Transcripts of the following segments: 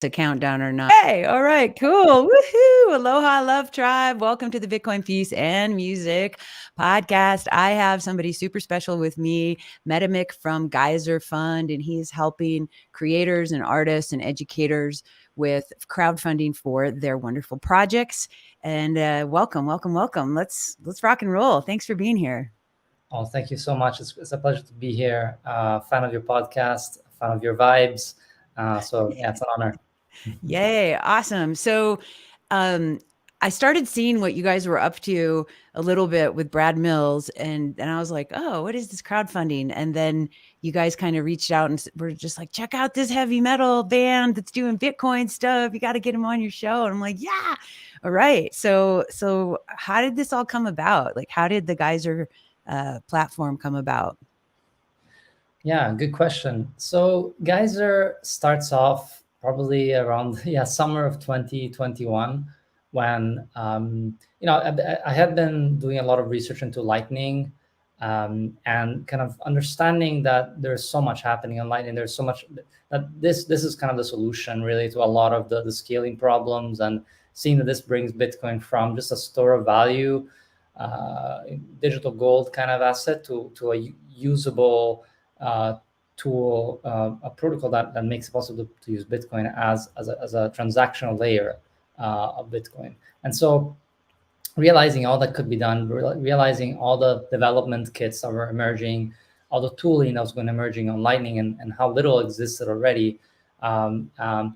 a countdown or not. Hey, all right, cool. Woohoo. Aloha, love tribe. Welcome to the Bitcoin Peace and Music podcast. I have somebody super special with me, Metamic from Geyser Fund, and he is helping creators and artists and educators with crowdfunding for their wonderful projects. And welcome. Let's rock and roll. Thanks for being here. Oh, thank you so much. It's a pleasure to be here. Fan of your podcast, fan of your vibes. So yeah, it's an honor. Yay, awesome. So I started seeing what you guys were up to a little bit with Brad Mills, and I was like, oh, what is this crowdfunding? And then you guys kind of reached out and were just like, check out this heavy metal band that's doing Bitcoin stuff. You got to get them on your show. And I'm like, yeah. All right. So how did this all come about? Like, how did the Geyser platform come about? Yeah, good question. So Geyser starts off probably around summer of 2021 when I had been doing a lot of research into Lightning, and kind of understanding that there's so much happening on Lightning. There's so much that this is kind of the solution really to a lot of the scaling problems, and seeing that this brings Bitcoin from just a store of value, digital gold kind of asset to a usable tool, a protocol that makes it possible to use Bitcoin as a transactional layer of Bitcoin. And so realizing all that could be done, realizing all the development kits that were emerging, all the tooling that was going to emerging on Lightning, and how little existed already. That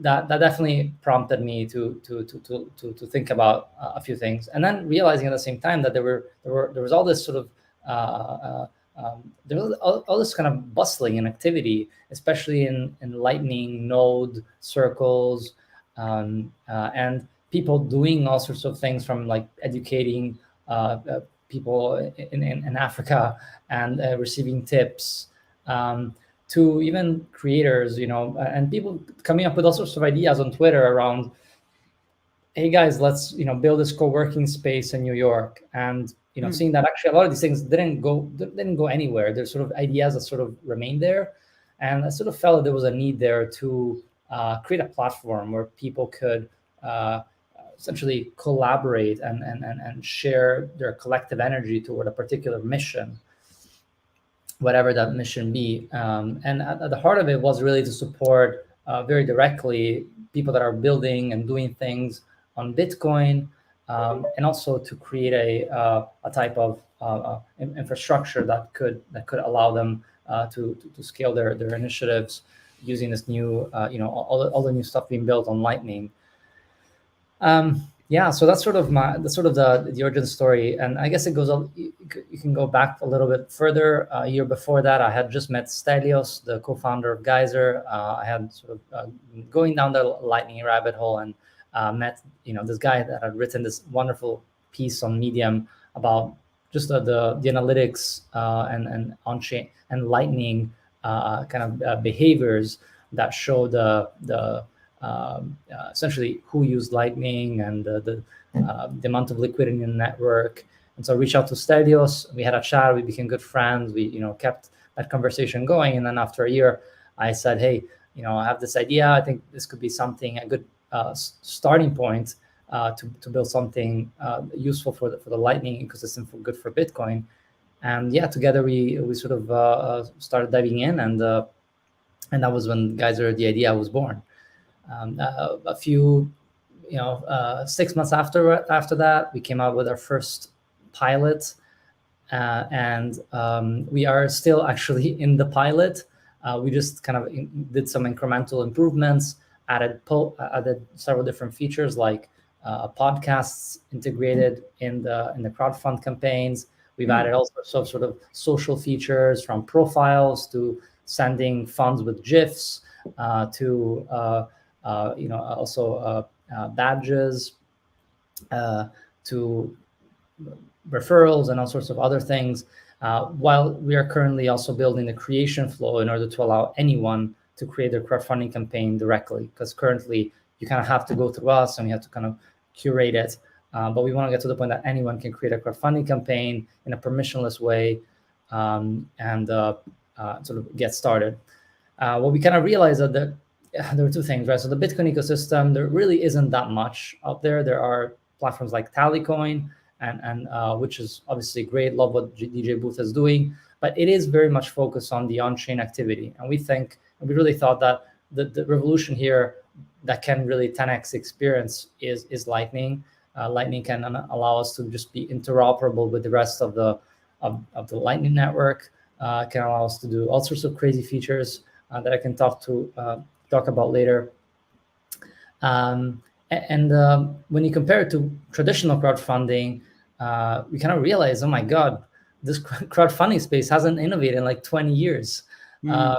definitely prompted me to think about a few things, and then realizing at the same time that there was all this sort of there was all this kind of bustling and activity, especially in Lightning node circles, and people doing all sorts of things, from like educating people in Africa and receiving tips, to even creators, and people coming up with all sorts of ideas on Twitter around, hey guys, let's build this co-working space in New York. And seeing that actually a lot of these things didn't go anywhere. There's sort of ideas that sort of remained there, and I sort of felt that there was a need there to create a platform where people could essentially collaborate and share their collective energy toward a particular mission, whatever that mission be. And at the heart of it was really to support very directly people that are building and doing things on Bitcoin, and also to create a type of infrastructure that could allow them to scale their initiatives using this new all the new stuff being built on Lightning. So that's sort of the origin story, and I guess it goes. You can go back a little bit further. A year before that, I had just met Stelios, the co-founder of Geyser. I had sort of going down the Lightning rabbit hole, and met this guy that had written this wonderful piece on Medium about just the analytics and on-chain and Lightning kind of behaviors that show the essentially who used Lightning and the amount of liquidity in the network. And so I reached out to Stelios. We had a chat. We became good friends. We kept that conversation going. And then after a year, I said, hey, I have this idea. I think this could be a good starting point to build something useful for the Lightning ecosystem, good for Bitcoin. And together we sort of started diving in, and that was when Geyser, the idea, was born. A few 6 months after that, we came out with our first pilot, and we are still actually in the pilot. We just kind of did some incremental improvements, added several different features like podcasts integrated in the crowdfund campaigns. We've added all sorts of sort of social features, from profiles to sending funds with GIFs, to also badges, to referrals, and all sorts of other things. While we are currently also building the creation flow in order to allow anyone to create their crowdfunding campaign directly, because currently you kind of have to go through us and we have to kind of curate it. But we want to get to the point that anyone can create a crowdfunding campaign in a permissionless way, and sort of get started. What we kind of realized that there were two things, right? So the Bitcoin ecosystem, there really isn't that much out there. There are platforms like Tallycoin, and which is obviously great. Love what DJ Booth is doing, but it is very much focused on the on-chain activity. And we really thought that the revolution here that can really 10x experience is Lightning. Lightning can allow us to just be interoperable with the rest of the Lightning network. Can allow us to do all sorts of crazy features that I can talk about later. And when you compare it to traditional crowdfunding, we kind of realize, oh my God, this crowdfunding space hasn't innovated in like 20 years. Mm.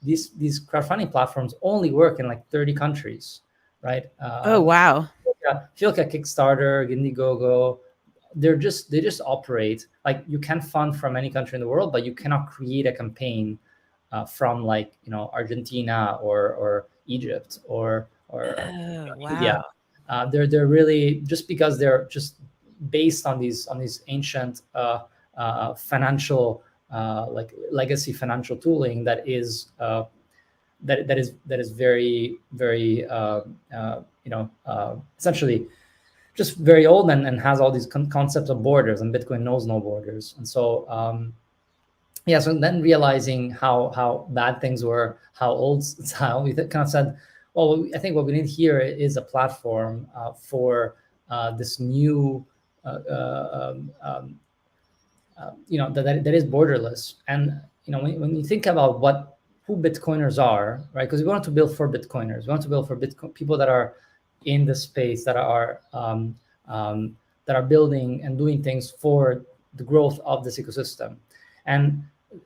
These crowdfunding platforms only work in like 30 countries, right? Oh, wow. If you look at Kickstarter, Indiegogo, they just operate like you can fund from any country in the world, but you cannot create a campaign from like Argentina or Egypt or Oh, India. wow. They're really, just because they're just based on these ancient financial like legacy financial tooling that is very very essentially just very old and has all these concepts of borders, and Bitcoin knows no borders. And so yeah, so then realizing how bad things were, how old style, we kind of said, well, I think what we need here is a platform for this new that is borderless. And when you think about who Bitcoiners are, right? Because we want to build for Bitcoiners. We want to build for Bitcoin people that are in the space, that are building and doing things for the growth of this ecosystem. And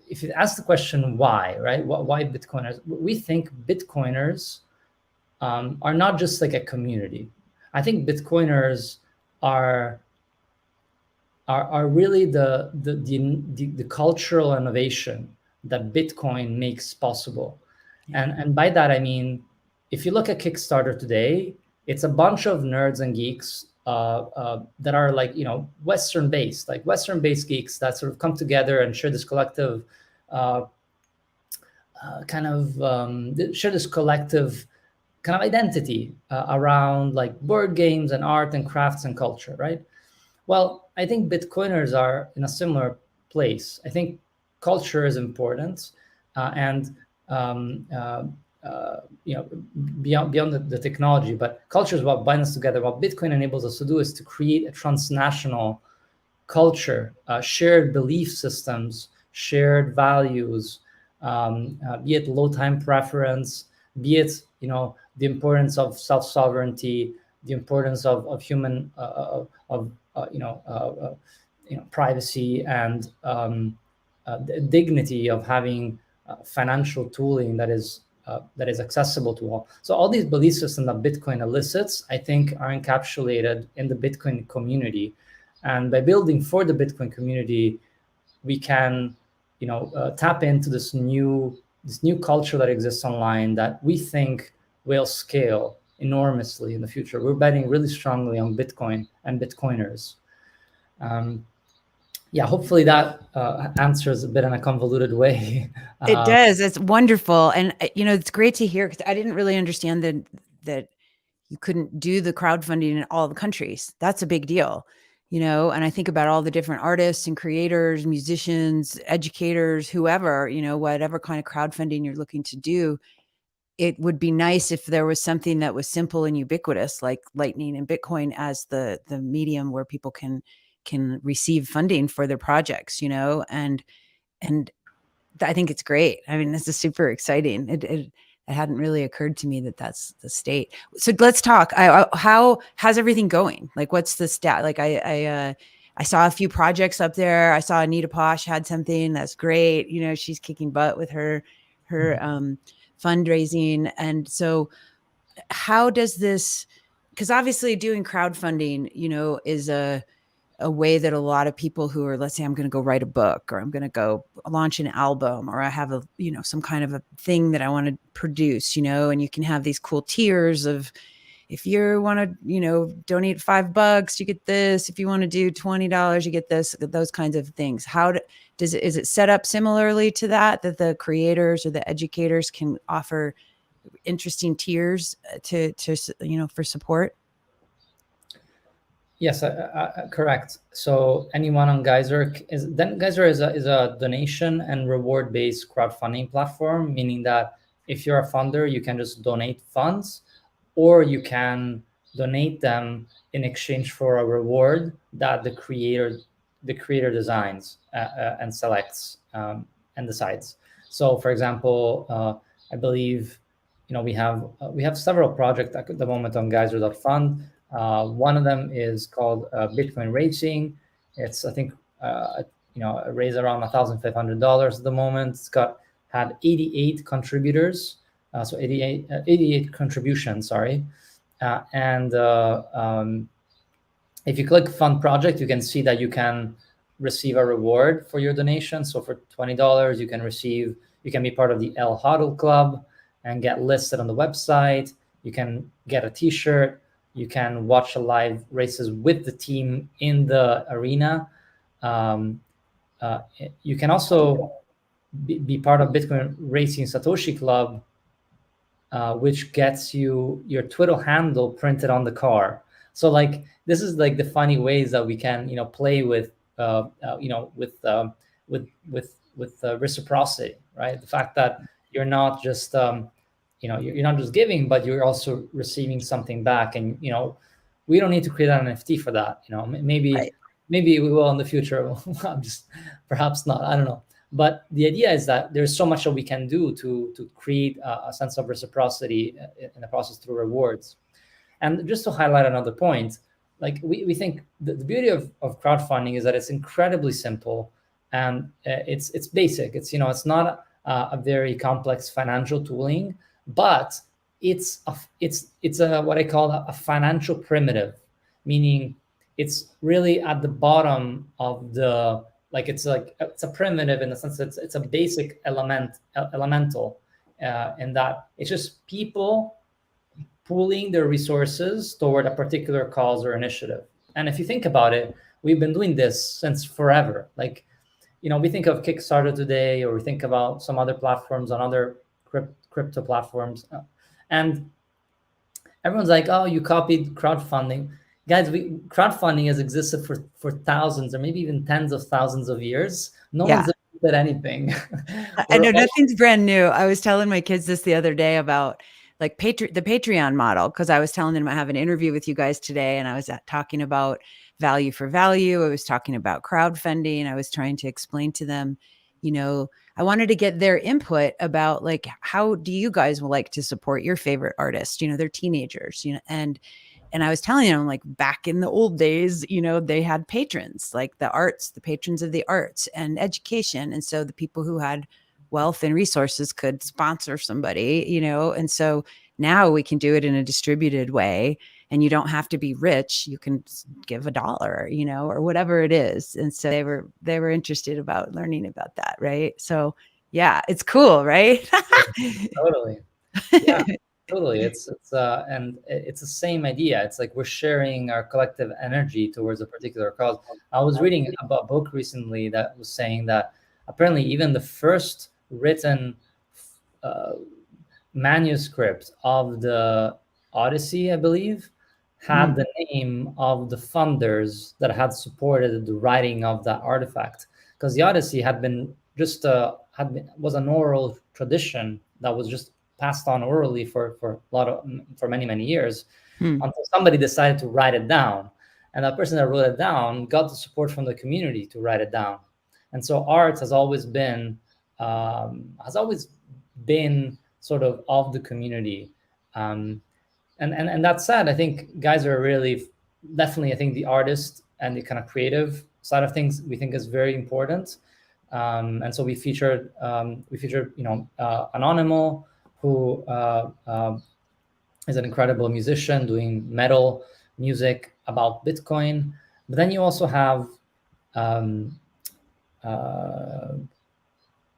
if you ask the question why, right? Why Bitcoiners? We think Bitcoiners are not just like a community. I think Bitcoiners are really the cultural innovation that Bitcoin makes possible. Yeah. And by that I mean, if you look at Kickstarter today, it's a bunch of nerds and geeks that are like Western based geeks that sort of come together and share this collective share this collective kind of identity around like board games and art and crafts and culture, right? Well, I think Bitcoiners are in a similar place. I think culture is important, and beyond the technology, but culture is what binds us together. What Bitcoin enables us to do is to create a transnational culture, shared belief systems, shared values, be it low time preference, be it the importance of self sovereignty, the importance of human privacy, and the dignity of having financial tooling that is accessible to all. So all these belief systems that Bitcoin elicits, I think, are encapsulated in the Bitcoin community. And by building for the Bitcoin community, we can tap into this new culture that exists online that we think will scale enormously in the future. We're betting really strongly on Bitcoin and Bitcoiners. Yeah, hopefully that answers a bit in a convoluted way. It does. It's wonderful. And, it's great to hear, because I didn't really understand that you couldn't do the crowdfunding in all the countries. That's a big deal, and I think about all the different artists and creators, musicians, educators, whoever, whatever kind of crowdfunding you're looking to do. It would be nice if there was something that was simple and ubiquitous, like Lightning and Bitcoin as the medium where people can receive funding for their projects, and I think it's great. I mean, this is super exciting. It hadn't really occurred to me that that's the state. So let's talk. How's everything going? Like, what's the stat? Like, I saw a few projects up there. I saw Anita Posh had something that's great. She's kicking butt with her fundraising. And so how does this, because obviously doing crowdfunding, is a way that a lot of people who are, let's say, I'm going to go write a book, or I'm going to go launch an album, or I have some kind of a thing that I want to produce, and you can have these cool tiers of, if you want to, donate $5, you get this. If you want to do $20, you get this. Those kinds of things. Is it set up similarly to that the creators or the educators can offer interesting tiers to for support? Yes, correct. So anyone on Geyser is a donation and reward based crowdfunding platform, meaning that if you're a funder, you can just donate funds, or you can donate them in exchange for a reward that the creator designs and selects, and decides. So, for example, I believe we have several projects at the moment on Geyser.fund. One of them is called Bitcoin Racing. It's, I think, raised around $1,500 at the moment. It's had 88 contributors, so 88 contributions. Sorry, and if you click Fund Project, you can see that you can receive a reward for your donation. So for $20, you can be part of the L Huddle Club and get listed on the website. You can get a T-shirt. You can watch the live races with the team in the arena. You can also be part of Bitcoin Racing Satoshi Club, which gets you your Twitter handle printed on the car. So like this is like the funny ways that we can play with reciprocity, right? The fact that you're not just you're not just giving, but you're also receiving something back, and we don't need to create an NFT for that. Maybe Right. maybe we will in the future. I'm just perhaps not. I don't know. But the idea is that there's so much that we can do to create a sense of reciprocity in the process through rewards. And just to highlight another point, like we think the beauty of crowdfunding is that it's incredibly simple, and it's basic. It's not a very complex financial tooling, but it's a what I call a financial primitive, meaning it's really at the bottom of the, like it's a primitive in the sense that it's a basic elemental, in that it's just people pooling their resources toward a particular cause or initiative. And if you think about it, we've been doing this since forever. Like, we think of Kickstarter today, or we think about some other platforms on other crypto platforms, and everyone's like, "Oh, you copied crowdfunding." Guys, crowdfunding has existed for thousands, or maybe even tens of thousands of years. No Yeah. one's invented anything. I We're know all nothing's brand new. I was telling my kids this the other day about like the Patreon model, because I was telling them I have an interview with you guys today, and I was talking about value for value. I was talking about crowdfunding. I was trying to explain to them, I wanted to get their input about like, how do you guys like to support your favorite artists? They're teenagers, and I was telling them, like, back in the old days, they had patrons, like the patrons of the arts and education. And so the people who had wealth and resources could sponsor somebody, and so now we can do it in a distributed way. And you don't have to be rich. You can give $1, or whatever it is. And so they were interested about learning about that. Right. So yeah, it's cool, right? totally. Yeah, totally. It's the same idea. It's like we're sharing our collective energy towards a particular cause. I was reading about a book recently that was saying that apparently even the first written uh, manuscript of the Odyssey, I believe, had Mm, the name of the funders that had supported the writing of that artifact. Because the Odyssey had been just was an oral tradition that was just passed on orally for many many years, mm. until somebody decided to write it down, and that person that wrote it down got the support from the community to write it down. And so art has always been sort of the community. Um, and that said, I think guys are really definitely, I think the artist and the kind of creative side of things we think is very important. And so we featured Anonymal, who is an incredible musician doing metal music about Bitcoin. But then you also have um, uh,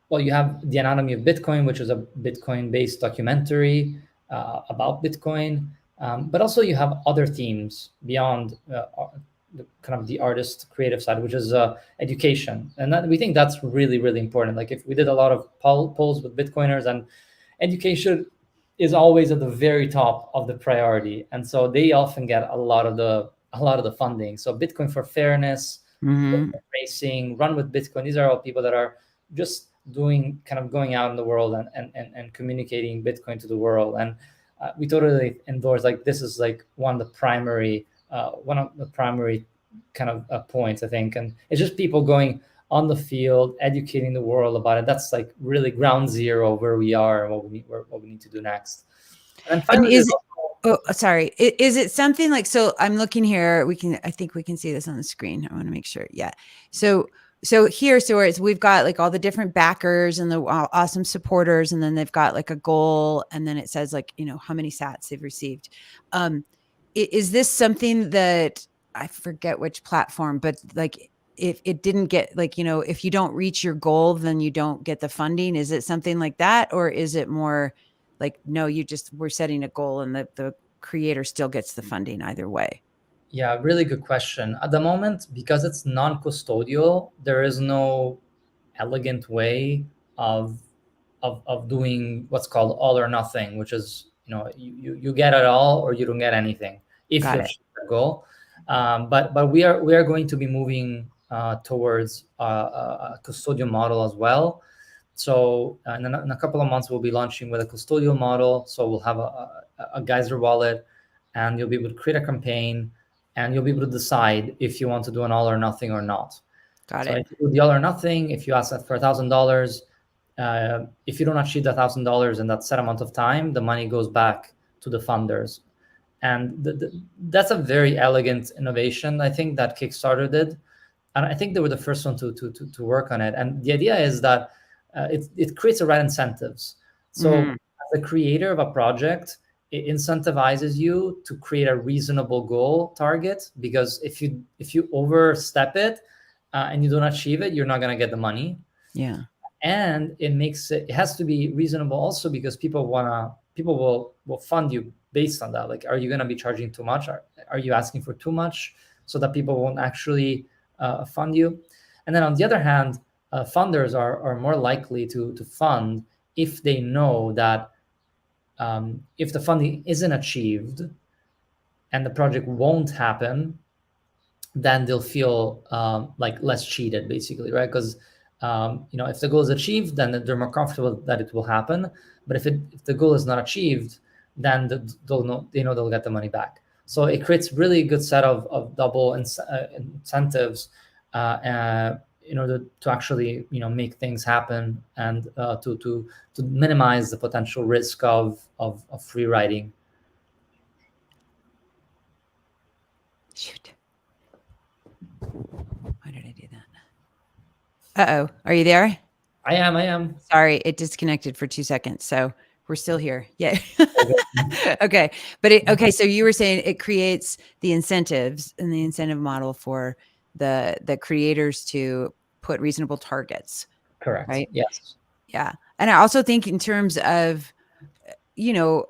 you have The Anatomy of Bitcoin, which is a Bitcoin based documentary about Bitcoin. But also you have other themes beyond the kind of the artist creative side, which is education, and that, we think that's really really important. Like if we did a lot of polls with Bitcoiners, and education is always at the very top of the priority, and so they often get a lot of the funding. So Bitcoin for Fairness, Hmm. Racing, Run with Bitcoin, these are all people that are just doing kind of going out in the world and communicating Bitcoin to the world. And we totally endorse, like this is like one of the primary kind of points, I think. And it's just people going on the field, educating the world about it. That's like really ground zero where we are and what we need to do next. And then And finally, there's is also, oh, sorry. Is it something like, so I'm looking here, I think we can see this on the screen. I want to make sure. Yeah. So here, so it's, we've got like all the different backers and the awesome supporters, and then they've got like a goal, and then it says like, how many sats they've received. Um, is this something that, I forget which platform, but like if it didn't get, like, if you don't reach your goal, then you don't get the funding? Is it something like that? Or is it more like, no, we're setting a goal and the creator still gets the funding either way? yeah, really good question. At the moment, because it's non-custodial, there is no elegant way of of doing what's called all or nothing, which is, you get it all or you don't get anything if you Got it. achieve the goal. But we are going to be moving towards a custodial model as well. So in a couple of months, we'll be launching with a custodial model. So we'll have a Geyser wallet, and you'll be able to create a campaign, and you'll be able to decide if you want to do an all or nothing or not. Got So it. if you do the all or nothing, if you ask that for $1,000, if you don't achieve the $1,000 in that set amount of time, the money goes back to the funders. And that's a very elegant innovation, I think, that Kickstarter did. And I think they were the first one to work on it. And the idea is that it creates the right incentives. So Mhm. as a creator of a project, it incentivizes you to create a reasonable goal target, because if you overstep it and you don't achieve it, you're not going to get the money. Yeah. And it has to be reasonable also, because people will fund you based on that. Like, are you going to be charging too much? Are you asking for too much, so that people won't actually fund you? And then on the other hand, funders are more likely to fund if they know that if the funding isn't achieved and the project won't happen, then they'll feel like less cheated, basically, right? Because if the goal is achieved, then they're more comfortable that it will happen. But if the goal is not achieved, then they know they'll get the money back. So it creates really good set of double incentives in order to actually make things happen, and to minimize the potential risk of free riding. Shoot. Why did I do that? Uh-oh. Are you there? I am. Sorry, it disconnected for 2 seconds. So we're still here. Yeah. Okay. Okay. Okay. So you were saying it creates the incentives and the incentive model for the creators to put reasonable targets, Correct. right? Yes. Yeah. And I also think in terms of, you know,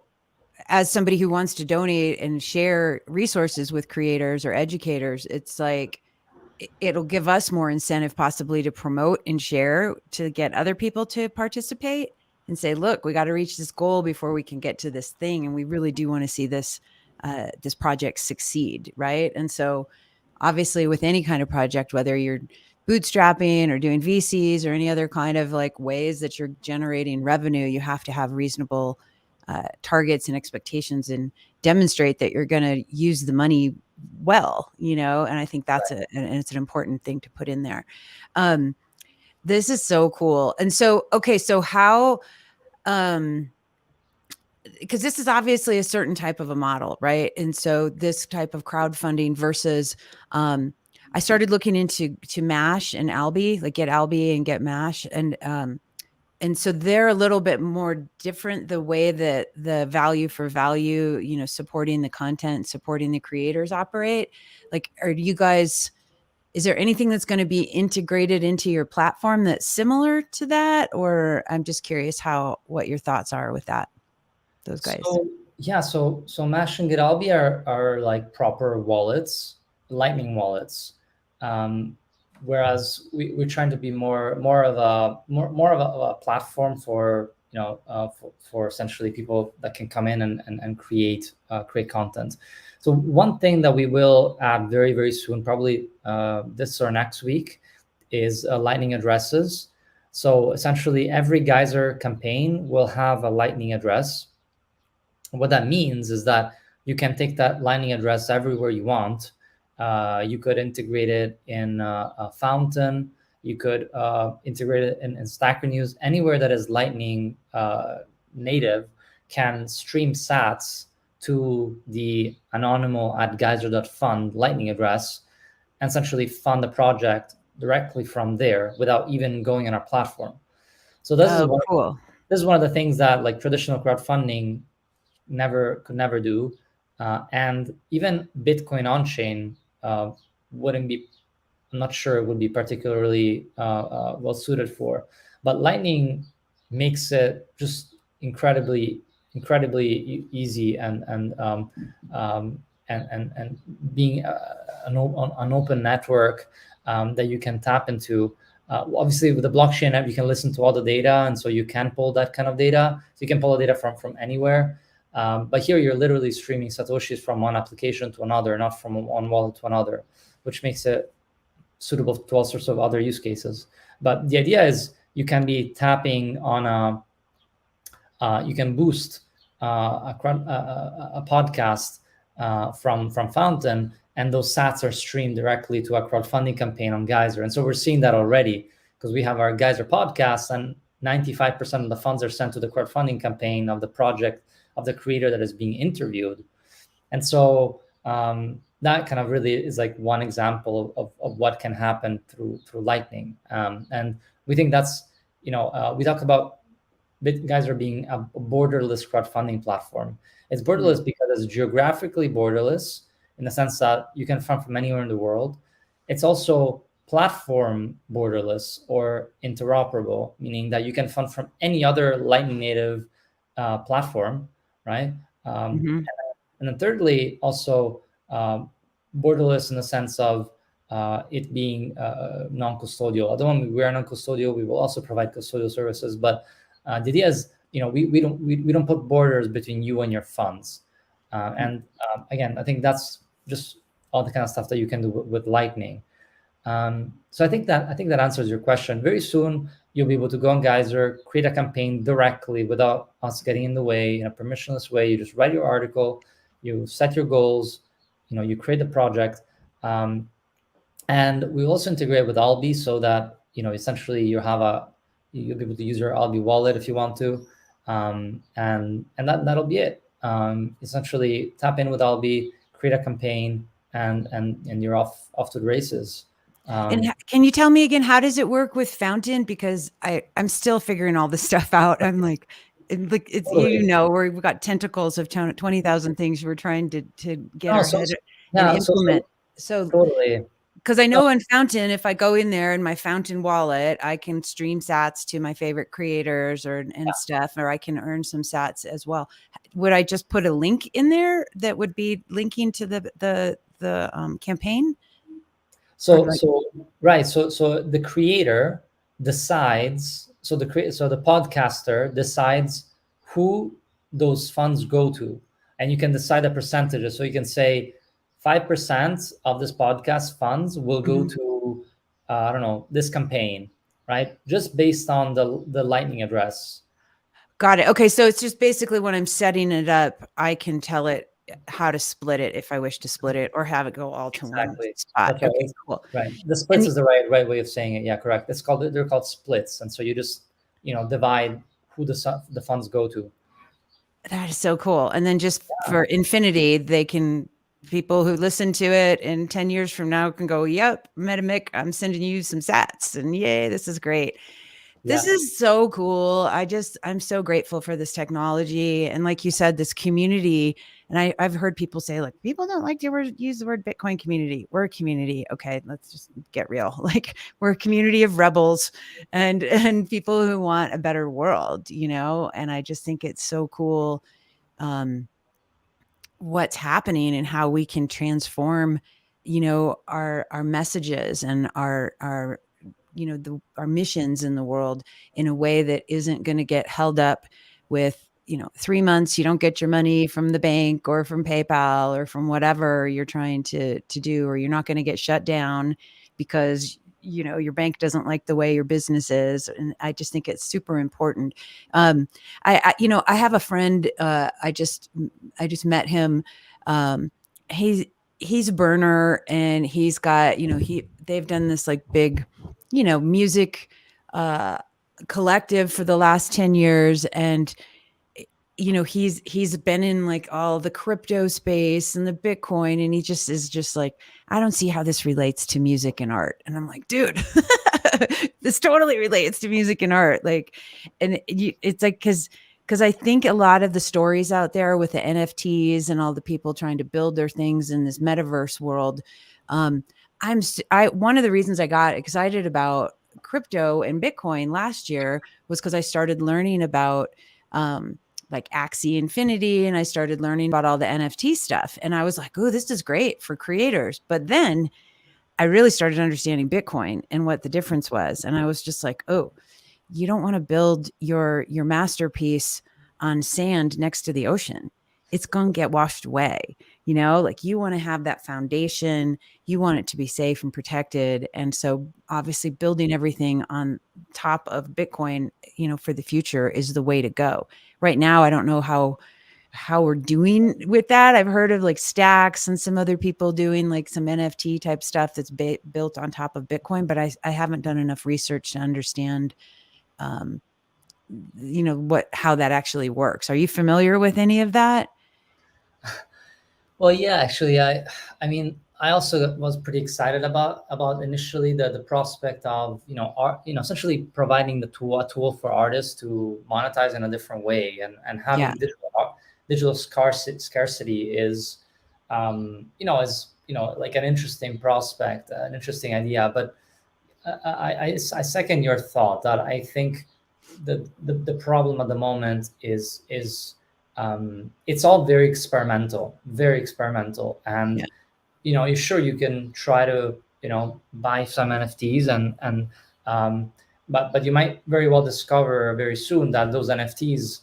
as somebody who wants to donate and share resources with creators or educators, it's like it'll give us more incentive possibly to promote and share, to get other people to participate and say, look, we got to reach this goal before we can get to this thing, and we really do want to see this project succeed, right? And so obviously with any kind of project, whether you're bootstrapping or doing VCs or any other kind of like ways that you're generating revenue, you have to have reasonable targets and expectations, and demonstrate that you're going to use the money well, and I think and it's an important thing to put in there. um this is so cool. And so, okay, so how, um because this is obviously a certain type of a model, right? And so this type of crowdfunding versus, I started looking into Mash and Alby, like Get Alby and Get Mash, and so they're a little bit more different, the way that the value for value, supporting the content, supporting the creators operate. Like, is there anything that's going to be integrated into your platform that's similar to that? Or I'm just curious what your thoughts are with those guys. So Yeah, so Mash and Gitalbi are like proper wallets, Lightning wallets. Um, Whereas we're trying to be more of a platform for, for essentially people that can come in and create content. So one thing that we will add very, very soon, probably this or next week, is Lightning addresses. So essentially every Geyser campaign will have a Lightning address. What that means is that you can take that Lightning address everywhere you want. You could integrate it in a Fountain. You could integrate it in Stacker News. Anywhere that is Lightning native can stream sats to the anonymous at geyser.fund Lightning address and essentially fund the project directly from there without even going on our platform. So Oh, cool. this is one of the things that like traditional crowdfunding never do, and even Bitcoin on chain wouldn't be. I'm not sure it would be particularly well suited for, but Lightning makes it just incredibly easy and being an open network that you can tap into. Obviously, with the blockchain app, you can listen to all the data, and so you can pull that kind of data. So you can pull the data from anywhere. But here, you're literally streaming satoshis from one application to another, not from one wallet to another, which makes it suitable to all sorts of other use cases. But the idea is you can be tapping on you can boost a podcast from Fountain, and those sats are streamed directly to a crowdfunding campaign on Geyser. And so we're seeing that already because we have our Geyser podcast, and 95% of the funds are sent to the crowdfunding campaign of the project of the creator that is being interviewed. And so that kind of really is like one example of what can happen through Lightning. And we think that's, we talk about Geyser being a borderless crowdfunding platform. It's borderless because it's geographically borderless in the sense that you can fund from anywhere in the world. It's also platform borderless or interoperable, meaning that you can fund from any other Lightning native platform, right? Mm-hmm. And then thirdly, also borderless in the sense of it being non-custodial. Although we are non-custodial, we will also provide custodial services. But the idea is, we don't put borders between you and your funds. And again, I think that's just all the kind of stuff that you can do with Lightning. So I think that answers your question. Very soon, you'll be able to go on Geyser, create a campaign directly without us getting in the way in a permissionless way. You just write your article, you set your goals, you create the project, and we also integrate with Albi so that essentially you'll be able to use your Albi wallet if you want to, and that'll be it. Essentially, tap in with Albi, create a campaign, and you're off to the races. And can you tell me again, how does it work with Fountain? Because I'm still figuring all this stuff out. I'm like, it's Totally. we've got tentacles of 20,000 things we're trying to get No, our so head and yeah, implement. So, totally. because I No, know in Fountain, if I go in there in my Fountain wallet, I can stream sats to my favorite creators and stuff, or I can earn some sats as well. Would I just put a link in there that would be linking to the campaign? Or do so I? so right. So the creator decides. So the podcaster decides who those funds go to, and you can decide the percentages. So you can say 5% of this podcast funds will go Mhm. to I don't know, this campaign, right? Just based on the Lightning address. Got it. Okay, so it's just basically when I'm setting it up, I can tell it how to split it if I wish to split it or have it go all to one Exactly. spot. That's right. Okay, cool. Right. The splits And is the right way of saying it. Yeah, correct. They're called splits, and so you just divide who the funds go to. that is so cool. And then just for infinity, people who listen to it in 10 years from now can go, yep, Metamic, I'm sending you some sats. And yay, this is great. This Yeah. is so cool. I'm so grateful for this technology. And like you said, this community. And I've heard people say, like, people don't like to use the word Bitcoin community. We're a community. Okay, let's just get real. Like, we're a community of rebels and people who want a better world, And I just think it's so cool. what's happening and how we can transform, our messages and our our missions in the world in a way that isn't going to get held up with 3 months you don't get your money from the bank or from PayPal or from whatever you're trying to do, or you're not going to get shut down because your bank doesn't like the way your business is. And I just think it's super important. I have a friend. I just met him. um he's a burner, and he's got they've done this like big music uh collective for the last 10 years. And he's been in like all the crypto space and the Bitcoin, and he just is just like, I don't see how this relates to music and art. And I'm like, dude, this totally relates to music and art. Like, and it's like, because I think a lot of the stories out there with the NFTs and all the people trying to build their things in this metaverse world, um I one of the reasons I got excited about crypto and Bitcoin last year was because I started learning about um like Axie Infinity, and I started learning about all the NFT stuff. And I was like, oh, this is great for creators. But then I really started understanding Bitcoin and what the difference was. And I was just like, oh, you don't want to build your masterpiece on sand next to the ocean. It's going to get washed away. Like, you want to have that foundation, you want it to be safe and protected. And so obviously building everything on top of Bitcoin, for the future is the way to go. Right now, I don't know how we're doing with that. I've heard of like Stacks and some other people doing like some NFT type stuff that's built on top of Bitcoin, but I haven't done enough research to understand um, how that actually works. Are you familiar with any of that? Well, yeah, actually, I mean, I also was pretty excited about initially the prospect of art, essentially providing a tool for artists to monetize in a different way, and Yeah, having digital scarcity is, is like an interesting prospect, an interesting idea. But I second your thought that I think the problem at the moment is it's all very experimental, yeah, and you sure you can try to buy some NFTs and but you might very well discover very soon that those NFTs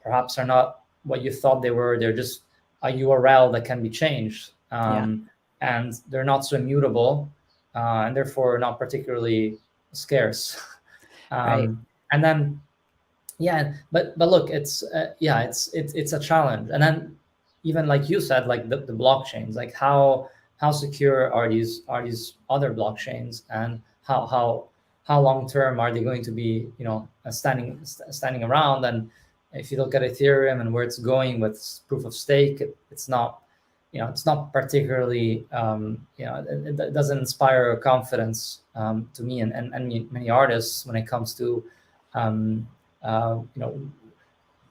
perhaps are not what you thought they were. They're just a URL that can be changed, yeah, and they're not so immutable, and therefore not particularly scarce. right. And then yeah, but look, it's yeah, it's a challenge. And then even like you said, like the blockchains, like how secure are these other blockchains, and how long term are they going to be standing around? And if you look at Ethereum and where it's going with proof of stake, it's not it's not particularly it doesn't inspire confidence to me and many artists when it comes to um, you know,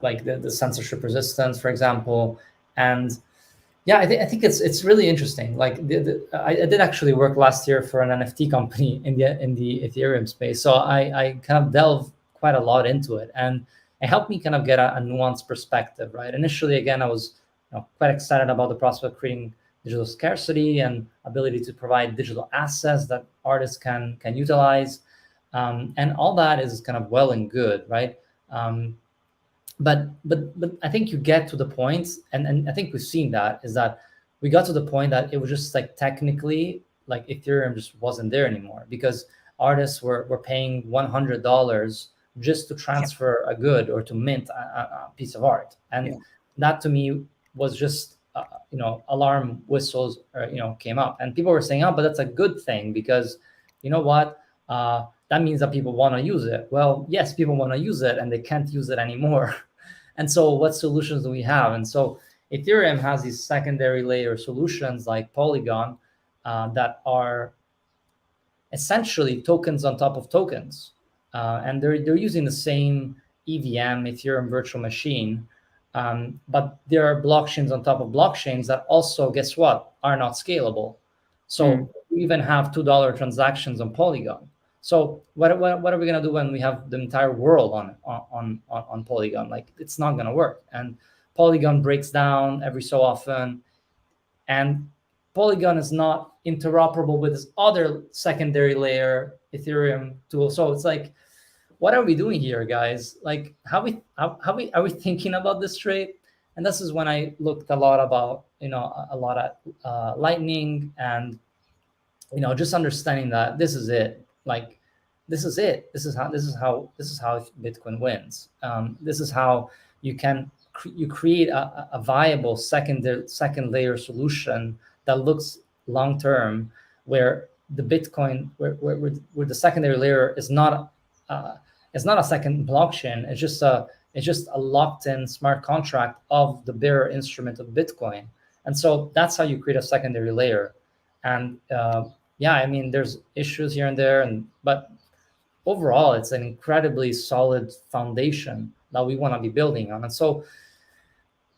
like the censorship resistance, for example. And yeah, I think it's really interesting. Like I did actually work last year for an NFT company in the Ethereum space, so I kind of delve quite a lot into it, and it helped me kind of get a nuanced perspective. Right, initially, again, I was quite excited about the prospect of creating digital scarcity and ability to provide digital assets that artists can utilize, and all that is kind of well and good, right? Um, but I think you get to the point, and I think we've seen that is that we got to the point that it was just like technically like Ethereum just wasn't there anymore because artists were paying $100 just to Yeah, transfer a good or to mint a piece of art, yeah, and that to me was just alarm whistles came up, and people were saying, oh, but that's a good thing because you know what, that means that people want to use it. Well, yes, people want to use it and they can't use it anymore. And so what solutions do we have? And so Ethereum has these secondary layer solutions like Polygon that are essentially tokens on top of tokens. And they're using the same EVM, Ethereum virtual machine. But there are blockchains on top of blockchains that also, guess what, are not scalable. mm, So we even have $2 transactions on Polygon. So what are we gonna do when we have the entire world on Polygon? Like it's not gonna work. And Polygon breaks down every so often, and Polygon is not interoperable with this other secondary layer Ethereum tool. So it's like, what are we doing here, guys? Like, how we are we thinking about this trade? And this is when I looked a lot about, a lot at Lightning, and just understanding that this is it. Like, this is it. This is how Bitcoin wins. This is how you create a viable second layer solution that looks long term, where the Bitcoin, where the secondary layer is not it's not a second blockchain. It's just a locked in smart contract of the bearer instrument of Bitcoin. And so that's how you create a secondary layer. And yeah, I mean, there's issues here and there, but overall, it's an incredibly solid foundation that we want to be building on. And so,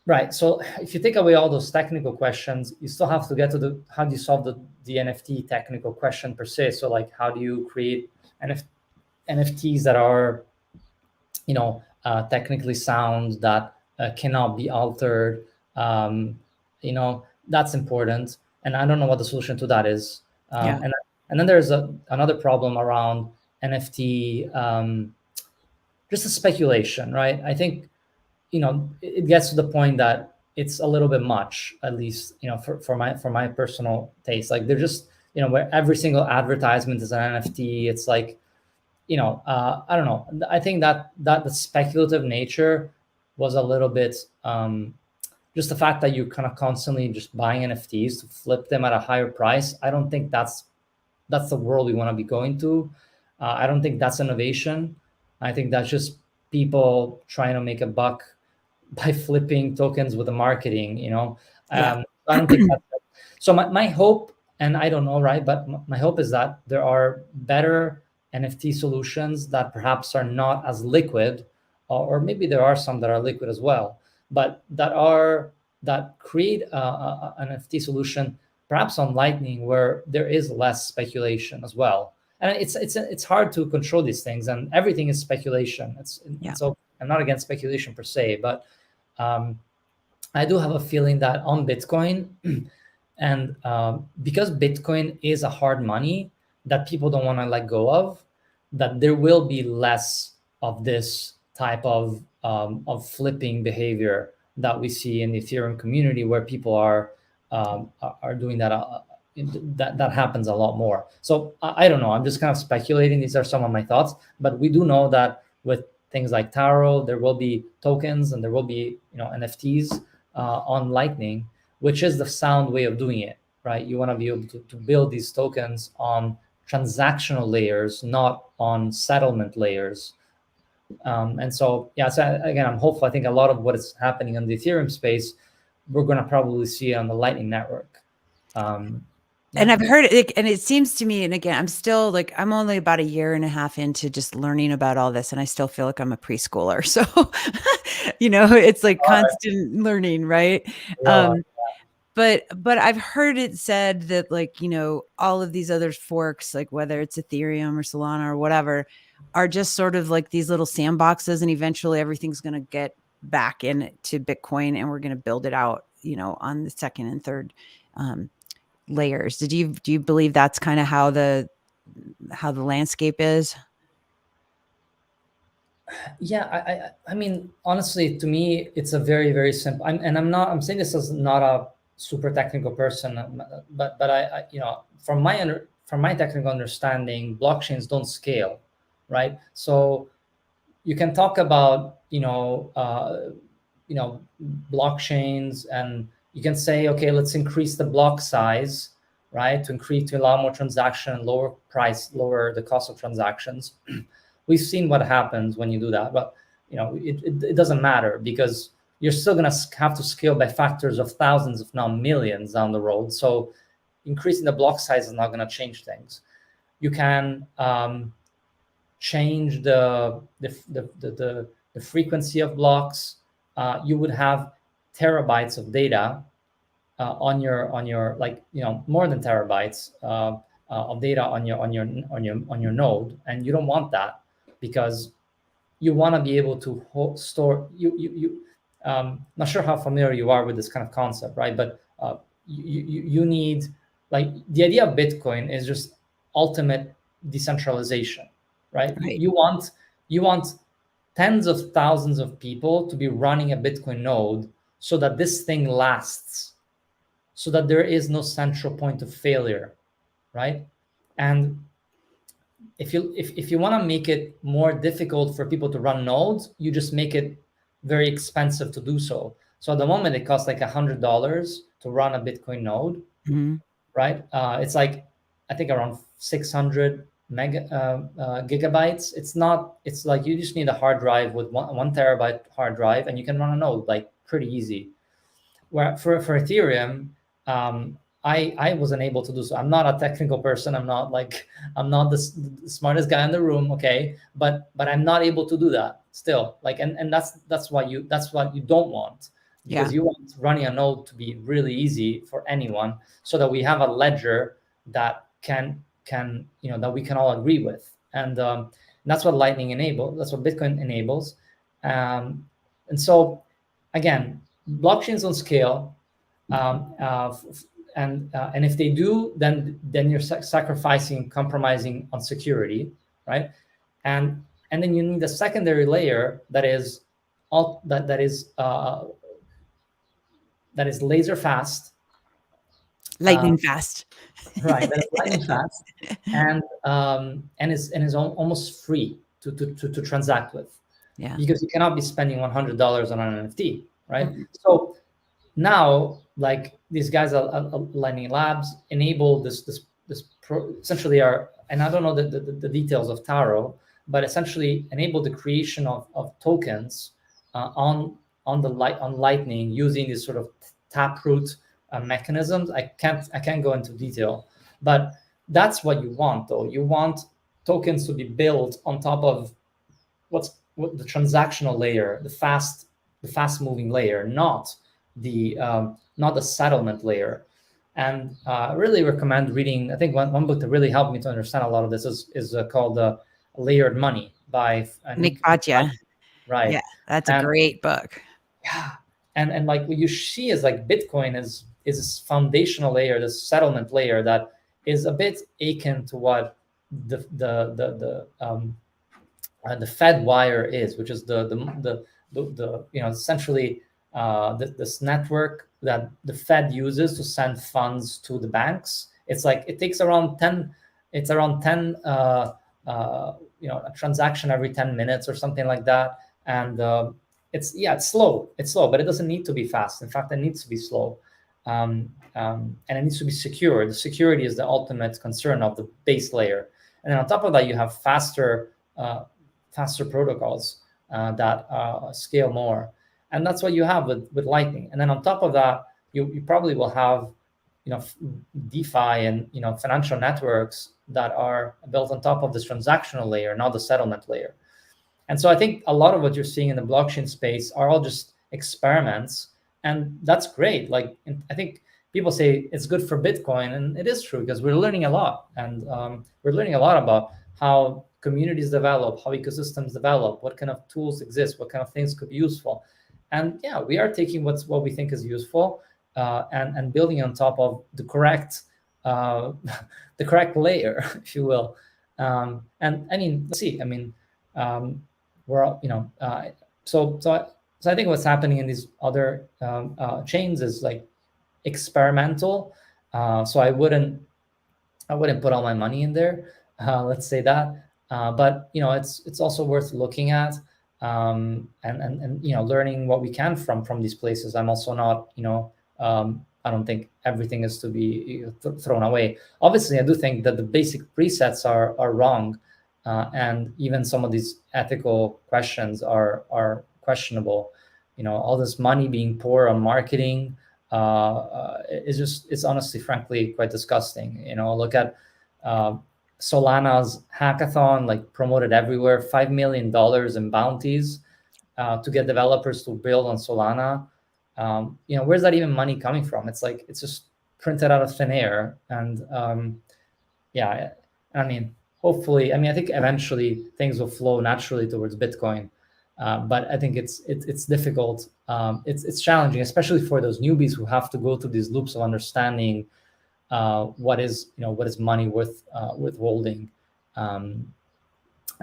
right, so if you take away all those technical questions, you still have to get to how do you solve the NFT technical question per se. So, like, how do you create NFTs that are, technically sound, that cannot be altered? That's important. And I don't know what the solution to that is. Yeah. And then there's another problem around NFT, just a speculation, right? I think, it gets to the point that it's a little bit much, at least, for my personal taste. Like, they're just, where every single advertisement is an NFT. It's like, I don't know. I think that the speculative nature was a little bit, just the fact that you're kind of constantly just buying NFTs to flip them at a higher price. I don't think that's the world we want to be going to. I don't think that's innovation. I think that's just people trying to make a buck by flipping tokens with the marketing. Yeah. I don't think that's it. So my hope, and I don't know, right, but my hope is that there are better NFT solutions that perhaps are not as liquid, or maybe there are some that are liquid as well, but that create an NFT solution, perhaps on Lightning, where there is less speculation as well. And it's hard to control these things, and everything is speculation. So I'm not against speculation per se, but I do have a feeling that on Bitcoin, and because Bitcoin is a hard money that people don't want to let go of, that there will be less of this type of flipping behavior that we see in the Ethereum community, where people are doing that. That happens a lot more. So I don't know. I'm just kind of speculating. These are some of my thoughts, but we do know that with things like Taro, there will be tokens and there will be NFTs on Lightning, which is the sound way of doing it, right? You want to be able to build these tokens on transactional layers, not on settlement layers. And so, yeah, so again, I'm hopeful. I think a lot of what is happening in the Ethereum space, we're going to probably see on the Lightning Network. And I've heard it, and it seems to me, and again, I'm only about a year and a half into just learning about all this, and I still feel like I'm a preschooler. So, it's like constant learning, right? But I've heard it said that, like, all of these other forks, like whether it's Ethereum or Solana or whatever, are just sort of like these little sandboxes, and eventually everything's going to get back into Bitcoin, and we're going to build it out, on the second and third layers. Do you believe that's kind of how the landscape is? Yeah, I mean, honestly, to me, it's a very, very simple. I'm saying this as not a super technical person, but I from my technical understanding, blockchains don't scale, right? So you can talk about blockchains, and you can say, okay, let's increase the block size, right, to allow more transaction, lower the cost of transactions. We've seen what happens when you do that, but it doesn't matter, because you're still going to have to scale by factors of thousands, if not millions, down the road. So increasing the block size is not going to change things. You can change the frequency of blocks. You would have terabytes of data on your more than terabytes of data on your node, and you don't want that, because you want to be able to store not sure how familiar you are with this kind of concept, right? But you need, like, the idea of Bitcoin is just ultimate decentralization, right? Right. You want tens of thousands of people to be running a Bitcoin node so that this thing lasts, so that there is no central point of failure, right? And if you want to make it more difficult for people to run nodes, you just make it very expensive to do so. So at the moment, it costs like $100 to run a Bitcoin node, Mhm. right? It's like, I think, around 600 gigabytes. It's not. It's like you just need a hard drive with one terabyte hard drive, and you can run a node like pretty easy. Where for Ethereum, I wasn't able to do so. I'm not a technical person. I'm not the smartest guy in the room. Okay, but I'm not able to do that still. Like, and that's what you don't want, because Yeah. you want running a node to be really easy for anyone, so that we have a ledger that can that we can all agree with, and that's what Lightning enables. That's what Bitcoin enables, and so again, blockchains don't scale, um, uh, f- and if they do, then you're sacrificing, compromising on security, right? And then you need a secondary layer that is all that is laser fast, uh, Lightning fast. right? That is lightning fast, and is almost free to transact with, Yeah. because you cannot be spending $100 on an NFT, right? Mm. So now, like, these guys at Lightning Labs enable essentially are, and I don't know the details of Taro, but essentially enable the creation of tokens on Lightning, using these sort of taproot mechanisms. I can't go into detail, but that's what you want, though. You want tokens to be built on top of what the transactional layer, the fast moving layer, not the settlement layer. And I really recommend reading. I think one book that really helped me to understand a lot of this is called Layered Money by Nick Nick Bhatia. Right. Yeah, that's a And great book. yeah, and like what you see is, like, Bitcoin is this foundational layer, this settlement layer that is a bit akin to what the Fed wire is, which is essentially this network that the Fed uses to send funds to the banks. It's like it takes around 10. It's around 10. A transaction every 10 minutes or something like that, and it's slow. It's slow, but it doesn't need to be fast. In fact, it needs to be slow. And it needs to be secure. The security is the ultimate concern of the base layer, and then on top of that, you have faster protocols that scale more, and that's what you have with Lightning. And then on top of that, you probably will have DeFi and financial networks that are built on top of this transactional layer, not the settlement layer. And so I think a lot of what you're seeing in the blockchain space are all just experiments, and that's great. Like, I think people say it's good for Bitcoin, and it is true, because we're learning a lot, and we're learning a lot about how communities develop, how ecosystems develop, what kind of tools exist, what kind of things could be useful. And yeah, we are taking what we think is useful, and building on top of the correct uh, the correct layer, if you will. And I mean, let's see. I mean, um, we're all, so I think what's happening in these other chains is like experimental. So I wouldn't put all my money in there. Let's say that. But it's also worth looking at, and learning what we can from these places. I'm also not, I don't think everything is to be thrown away. Obviously, I do think that the basic presets are wrong, and even some of these ethical questions are questionable. All this money being poured on marketing it's honestly, frankly, quite disgusting. Look at uh, Solana's hackathon, like, promoted everywhere, $5 million in bounties to get developers to build on Solana. Where's that even money coming from? It's like it's just printed out of thin air, and yeah, I mean, hopefully, I mean, I think eventually things will flow naturally towards Bitcoin. But I think it's difficult. It's challenging, especially for those newbies who have to go through these loops of understanding what is money worth holding. Um,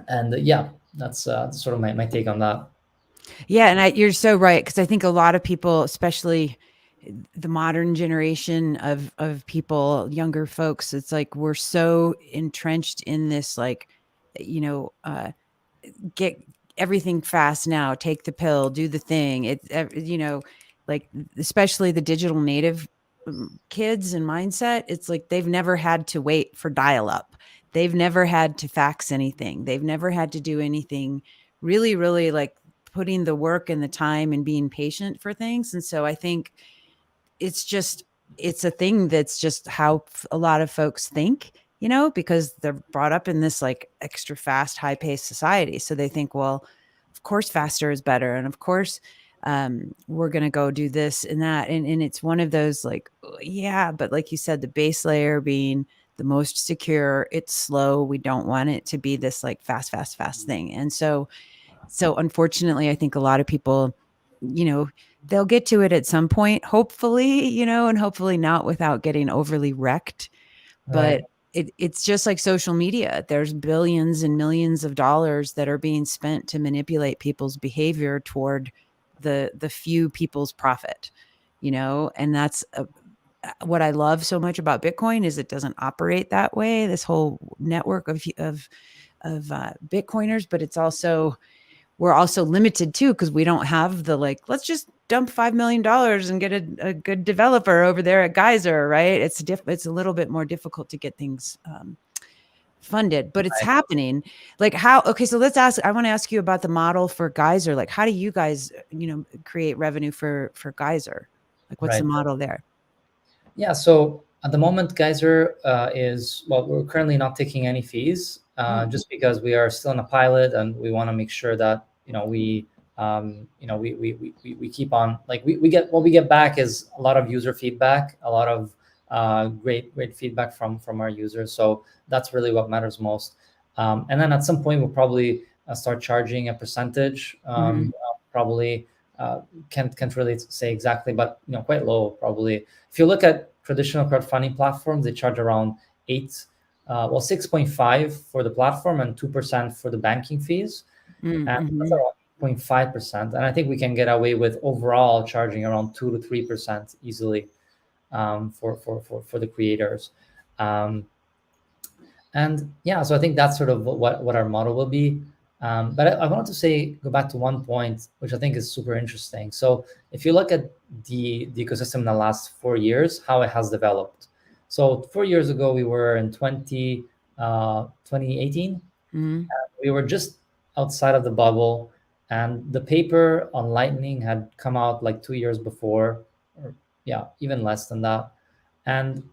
and yeah, that's sort of my take on that. Yeah, and you're so right, because I think a lot of people, especially the modern generation of people, younger folks, it's like we're so entrenched in this, like, you know, get everything fast now, take the pill, do the thing. Like, especially the digital native kids and mindset, it's like they've never had to wait for dial up. They've never had to fax anything. They've never had to do anything really, really, like putting the work and the time and being patient for things. And so I think it's just it's a thing that's just how a lot of folks think, because they're brought up in this like extra fast, high paced society. So they think, well, of course, faster is better, and of course, we're going to go do this and that, and it's one of those like, yeah, but like you said, the base layer being the most secure, it's slow. We don't want it to be this like fast, fast, fast thing, and so unfortunately, I think a lot of people, you know, they'll get to it at some point, hopefully, and hopefully not without getting overly wrecked. Right. But it's just like social media. There's billions and millions of dollars that are being spent to manipulate people's behavior toward the few people's profit, and that's what I love so much about Bitcoin is it doesn't operate that way. This whole network of Bitcoiners, but we're also limited too because we don't have the like, let's just dump $5 million and get a good developer over there at Geyser, right? It's a little bit more difficult to get things funded, but it's happening. Like how? Okay, so I want to ask you about the model for Geyser. Like, how do you guys, create revenue for Geyser? Like, what's the Right. model there? Yeah, so at the moment, Geyser we're currently not taking any fees, Oh. just because we are still in a pilot and we want to make sure that, we keep on, like, we get what we get back is a lot of user feedback, a lot of great feedback from our users. So that's really what matters most. And then at some point, we'll probably start charging a percentage, Mhm. probably can't really say exactly, but quite low probably. If you look at traditional crowdfunding platforms, they charge around 6.5 for the platform and 2% for the banking fees, and that's Mhm. around 0.5%. And I think we can get away with overall charging around 2 to 3% easily, for the creators. Um, and yeah, so I think that's sort of what our model will be. But I wanted to go back to one point, which I think is super interesting. So if you look at the ecosystem in the last 4 years, how it has developed. So 4 years ago, we were in 2018. Mhm. We were just outside of the bubble, and the paper on Lightning had come out like 2 years before, or yeah, even less than that. And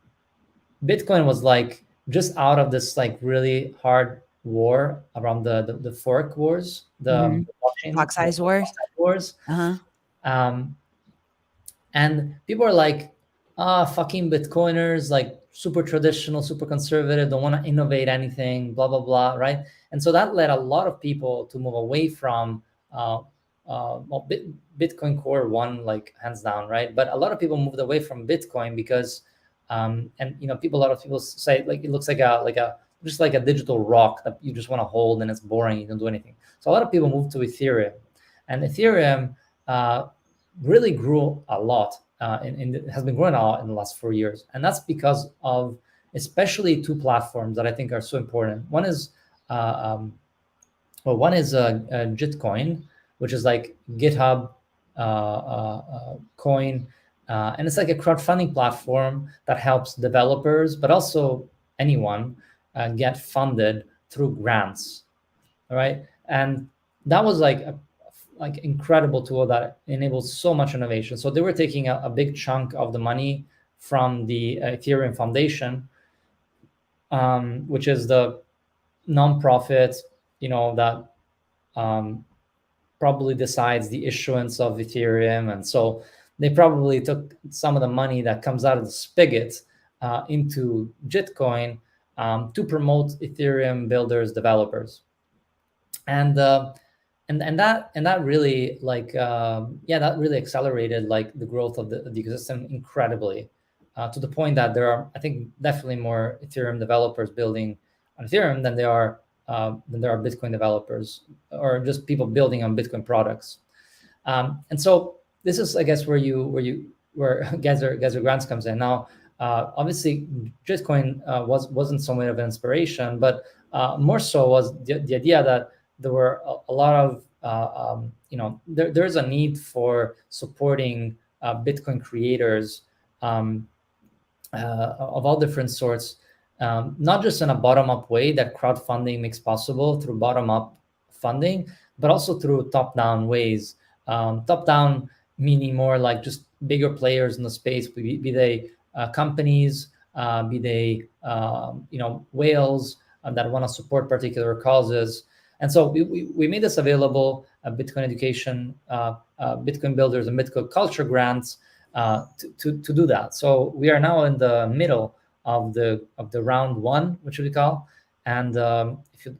Bitcoin was like just out of this like really hard war around the fork wars, the Mhm. blockchain Block size wars. wars. Uh-huh. Um, and people are like, fucking Bitcoiners, like super traditional, super conservative, don't want to innovate anything, blah, blah, blah, right? And so that led a lot of people to move away from, Bitcoin Core won like hands down, right? But a lot of people moved away from Bitcoin because, and a lot of people say like it looks like just like a digital rock that you just want to hold and it's boring, you don't do anything. So a lot of people moved to Ethereum, and Ethereum, really grew a lot, has been growing a lot in the last 4 years, and that's because of especially two platforms that I think are so important. One is Gitcoin, which is like GitHub coin, and it's like a crowdfunding platform that helps developers, but also anyone get funded through grants. All right, and that was like like incredible tool that enables so much innovation. So they were taking a big chunk of the money from the Ethereum Foundation, which is the nonprofit, that um, probably decides the issuance of Ethereum, and so they probably took some of the money that comes out of the spigot into Gitcoin, to promote Ethereum builders, developers, and and that really like yeah, that really accelerated like the growth of the ecosystem incredibly, to the point that there are, I think, definitely more Ethereum developers building on Ethereum than there are Bitcoin developers or just people building on Bitcoin products. And so this is, I guess, where Geyser Grants comes in. Now, obviously, Bitcoin wasn't so much of an inspiration, but more so was the idea that there were a lot of there's a need for supporting Bitcoin creators, um, of all different sorts, not just in a bottom-up way that crowdfunding makes possible through bottom-up funding, but also through top-down ways. Top-down meaning more like just bigger players in the space, be they companies, be they whales that want to support particular causes. And so we made this available, Bitcoin education, Bitcoin builders, and Bitcoin culture grants, to do that. So we are now in the middle of the round one, which we call. And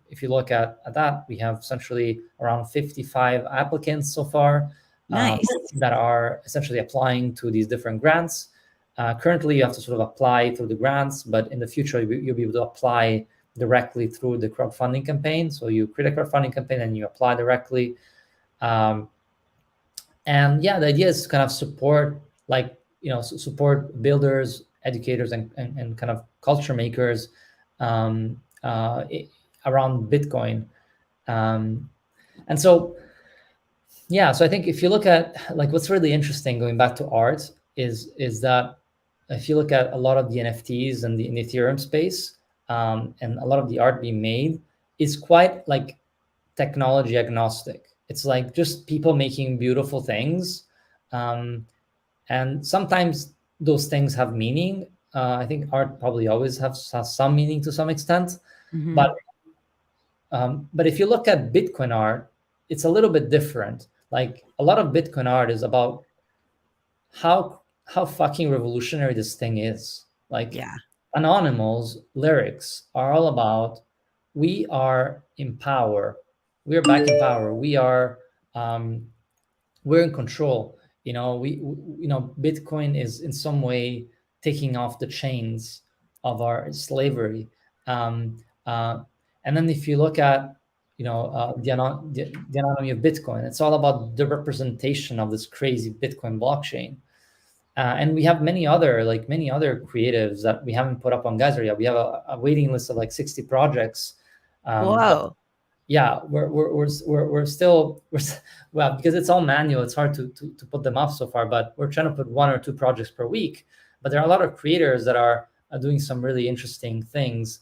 if you look at that, we have essentially around 55 applicants so far, Nice. that are essentially applying to these different grants. Currently, you have to sort of apply through the grants, but in the future, you'll be able to apply directly through the crowdfunding campaign. So you create a crowdfunding campaign and you apply directly. Um, and yeah, the idea is to kind of support, like, support builders, educators, and kind of culture makers, um, around Bitcoin. And so, yeah, so I think if you look at like what's really interesting, going back to art, is that if you look at a lot of the NFTs and in the Ethereum space, and a lot of the art being made is quite like technology agnostic. It's like just people making beautiful things, and sometimes those things have meaning. I think art probably always has some meaning to some extent, Hmm. but if you look at Bitcoin art, it's a little bit different. Like a lot of Bitcoin art is about how fucking revolutionary this thing is. Like Yeah. Anonymous lyrics are all about, we are in power, we are back in power, um, we're in control. Bitcoin is in some way taking off the chains of our slavery. um, uh, and then if you look at the anatomy of Bitcoin, it's all about the representation of this crazy Bitcoin blockchain. And we have many other creatives that we haven't put up on Geyser yet. We have a waiting list of like 60 projects. But Whoa. yeah, we're still well, because it's all manual, it's hard to put them up so far, but we're trying to put 1 or 2 projects per week. But there are a lot of creators that are doing some really interesting things.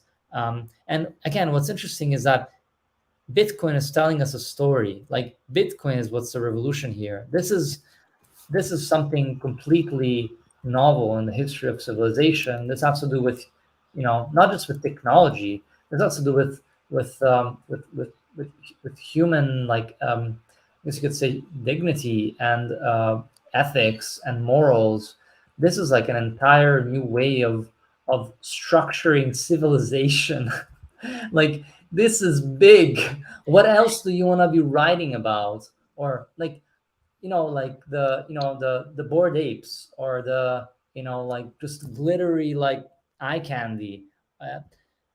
And again, what's interesting is that Bitcoin is telling us a story. Like Bitcoin is what's the revolution here. This is something completely novel in the history of civilization. This has to do with, not just with technology. This has to do with human, like, I guess you could say, dignity and ethics and morals. This is like an entire new way of structuring civilization. Like this is big. What else do you want to be writing about? Or like, like the bored apes, or the like just glittery like eye candy. uh,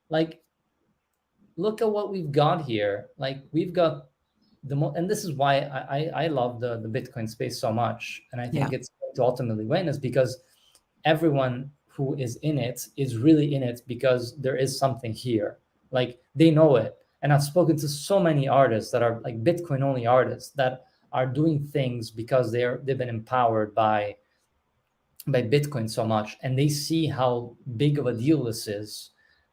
like, look at what we've got here. Like we've got and this is why I love the Bitcoin space so much, and I Yeah. think it's going to ultimately win, is because everyone who is in it is really in it because there is something here. Like they know it. And I've spoken to so many artists that are like Bitcoin only artists that are doing things because they've been empowered by Bitcoin so much, and they see how big of a deal this is.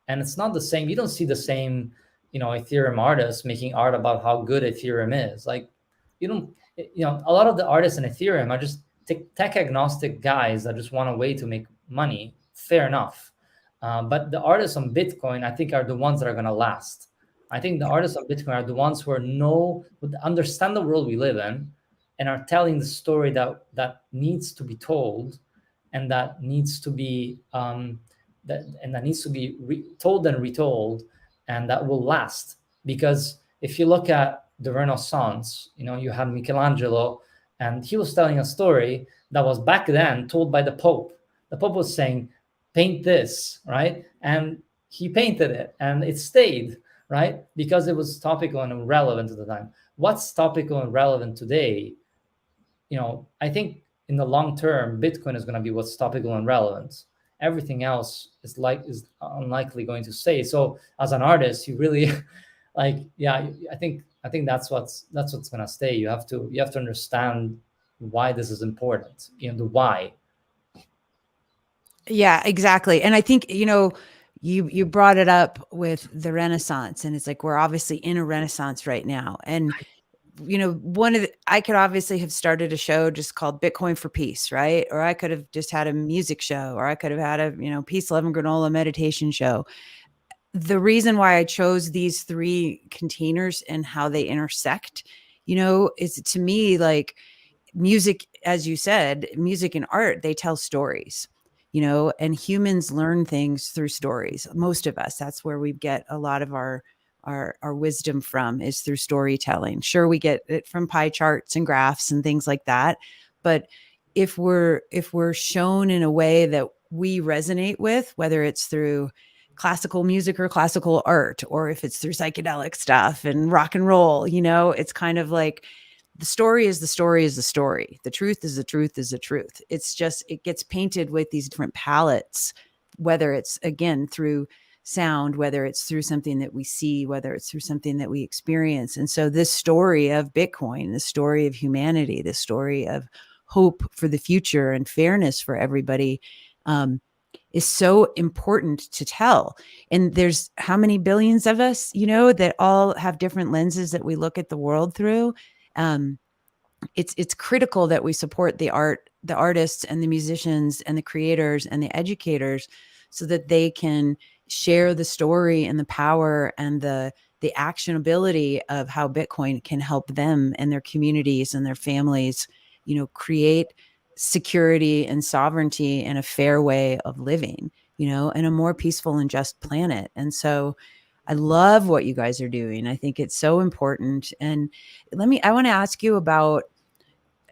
And it's not the same. You don't see the same, Ethereum artists making art about how good Ethereum is. Like, you don't, a lot of the artists in Ethereum are just tech agnostic guys that just want a way to make money. Fair enough. But the artists on Bitcoin, I think, are the ones that are going to last. I think the artists on Bitcoin are the ones who understand the world we live in and are telling the story that needs to be told, and that needs to be told and retold, and that will last. Because if you look at the Renaissance, you had Michelangelo, and he was telling a story that was back then told by the Pope. The Pope was saying, paint this, right? And he painted it, and it stayed, right? Because it was topical and relevant at the time. What's topical and relevant today? I think in the long term, Bitcoin is going to be what's topical and relevant. Everything else is unlikely going to stay. So as an artist, you really like, yeah, I think that's what's going to stay. You have to understand why this is important, the why. Yeah, exactly. And I think, you brought it up with the Renaissance, and it's like we're obviously in a Renaissance right now. And I could obviously have started a show just called Bitcoin for Peace, right? Or I could have just had a music show, or I could have had a, Peace, Love, and Granola meditation show. The reason why I chose these three containers and how they intersect, is to me like music, as you said, music and art, they tell stories, and humans learn things through stories. Most of us, that's where we get a lot of our wisdom from, is through storytelling. Sure, we get it from pie charts and graphs and things like that, but if we're shown in a way that we resonate with, whether it's through classical music or classical art, or if it's through psychedelic stuff and rock and roll, it's kind of like the story is the story is the story. The truth is the truth is the truth. It's just, it gets painted with these different palettes, whether it's again through sound, whether it's through something that we see, whether it's through something that we experience. And so this story of Bitcoin, the story of humanity, the story of hope for the future and fairness for everybody, is so important to tell. And there's how many billions of us, that all have different lenses that we look at the world through. Um, it's critical that we support the artists and the musicians and the creators and the educators, so that they can share the story and the power and the actionability of how Bitcoin can help them and their communities and their families, create security and sovereignty and a fair way of living, and a more peaceful and just planet. And so I love what you guys are doing. I think it's so important. And I want to ask you about,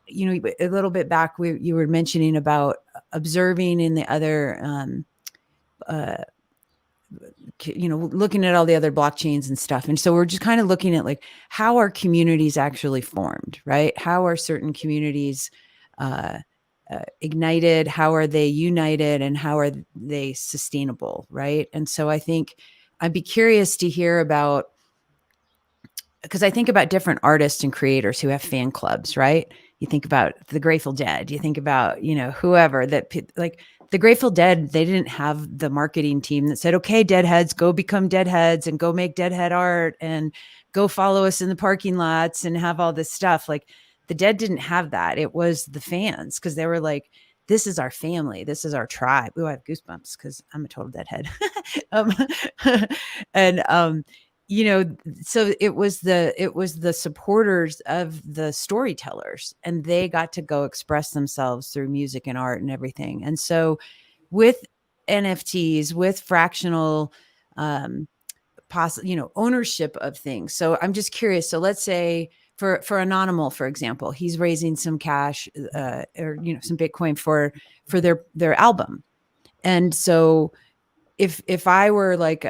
a little bit back, you were mentioning about observing in the other, uh, looking at all the other blockchains and stuff. And so we're just kind of looking at like, how are communities actually formed, right? How are certain communities ignited? How are they united? And how are they sustainable, right? And so I think I'd be curious to hear about, because I think about different artists and creators who have fan clubs, right? You think about the Grateful Dead, you think about, whoever that, like the Grateful Dead, they didn't have the marketing team that said, okay, Deadheads, go become Deadheads and go make Deadhead art and go follow us in the parking lots and have all this stuff. Like the Dead didn't have that. It was the fans, because they were like, this is our family. This is our tribe. Oh, I have goosebumps because I'm a total Deadhead. um, and, so it was the supporters of the storytellers, and they got to go express themselves through music and art and everything. And so with NFTs, with fractional ownership of things. So I'm just curious. So let's say for Anonymal, for example, he's raising some cash, or some Bitcoin for their album. And so if I were like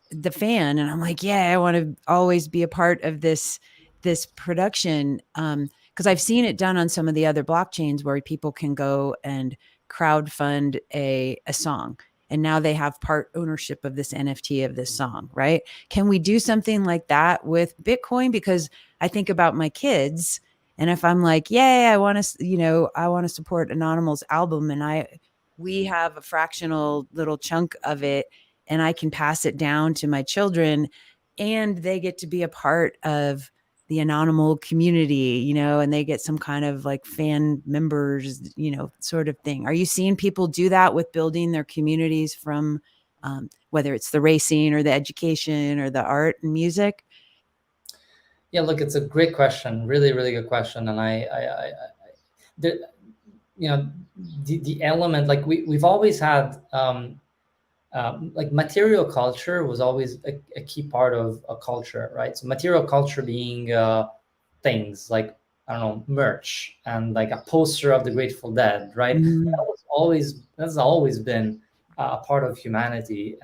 the fan, and I'm like, yeah, I want to always be a part of this production, because I've seen it done on some of the other blockchains where people can go and crowdfund a song, and now they have part ownership of this NFT of this song, right? Can we do something like that with Bitcoin? Because I think about my kids, and if I'm like, yay, I want to support Anonymal's album, and we have a fractional little chunk of it, and I can pass it down to my children, and they get to be a part of the Anonymal community, and they get some kind of like fan members, sort of thing. Are you seeing people do that with building their communities from, whether it's the racing or the education or the art and music? Yeah, look, it's a great question, really, really good question. And the, the element, like we've always had, like material culture was always a key part of a culture, right? So material culture being things like, I don't know, merch and like a poster of the Grateful Dead, right? Mhm. That's always been a part of humanity.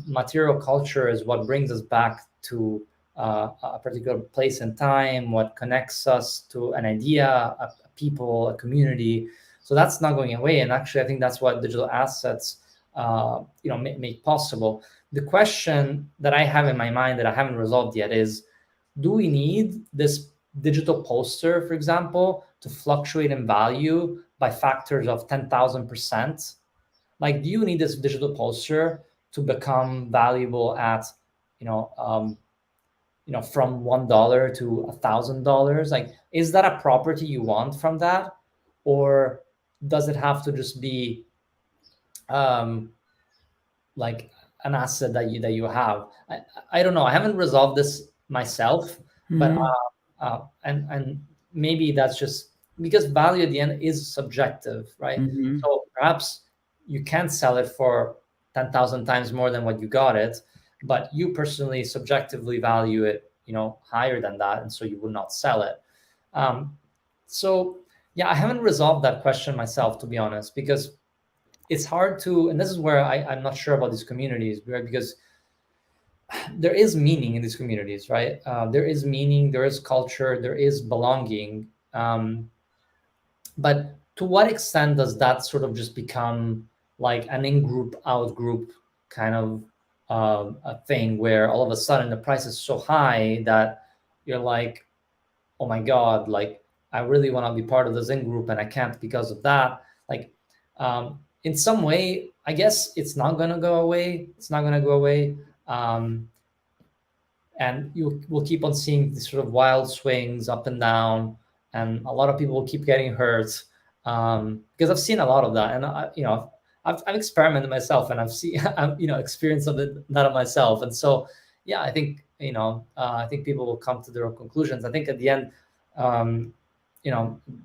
Material culture is what brings us back to a particular place and time, what connects us to an idea, a people, a community. So that's not going away. And actually, I think that's what digital assets, make possible. The question that I have in my mind that I haven't resolved yet is, do we need this digital poster, for example, to fluctuate in value by factors of 10,000%? Like, do you need this digital poster to become valuable at, you know, um, from $1 to $1,000? Like, is that a property you want from that, or does it have to just be um, like an asset that you have? I don't know. I haven't resolved this myself, but Mhm. and maybe that's just because value at the end is subjective, right? Mhm. So perhaps you can sell it for 10,000 times more than what you got it, but you personally subjectively value it, higher than that, and so you would not sell it. Um, so yeah, I haven't resolved that question myself, to be honest, because it's hard to, and this is where I'm not sure about these communities, right? Because there is meaning in these communities, right? There is meaning, there is culture, there is belonging. But to what extent does that sort of just become like an in-group, out-group kind of a thing where all of a sudden the price is so high that you're like, oh my god, like I really want to be part of this in group and I can't because of that. Like, in some way, I guess it's not gonna go away. It's not gonna go away. um, and you will keep on seeing these sort of wild swings up and down, and a lot of people will keep getting hurt, because I've seen a lot of that, and I've experimented myself, and I've seen I've experienced of that of myself, and so yeah, I think I think people will come to their own conclusions. I think at the end, um,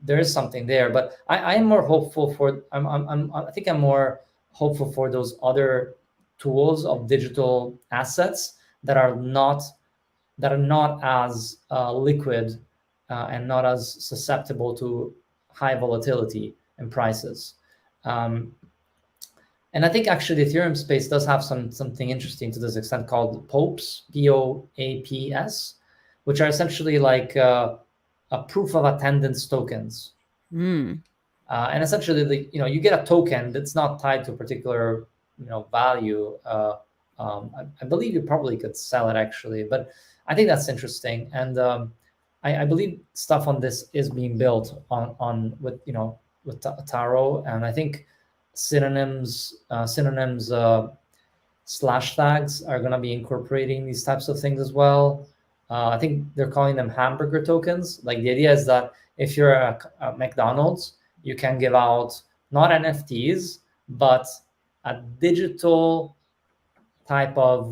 there is something there, but I am more hopeful for I think I'm more hopeful for those other tools of digital assets that are not as liquid, and not as susceptible to high volatility in prices. Um, and I think actually the Ethereum space does have something interesting to this extent called POAPs, POAPs, which are essentially like a proof of attendance tokens. Mm. And essentially, you get a token that's not tied to a particular value. I believe you probably could sell it actually, but I think that's interesting. And I believe stuff on this is being built on with Taro, and I think synonyms slash tags are going to be incorporating these types of things as well. I think they're calling them hamburger tokens. Like the idea is that if you're a McDonald's, you can give out not NFTs, but a digital type of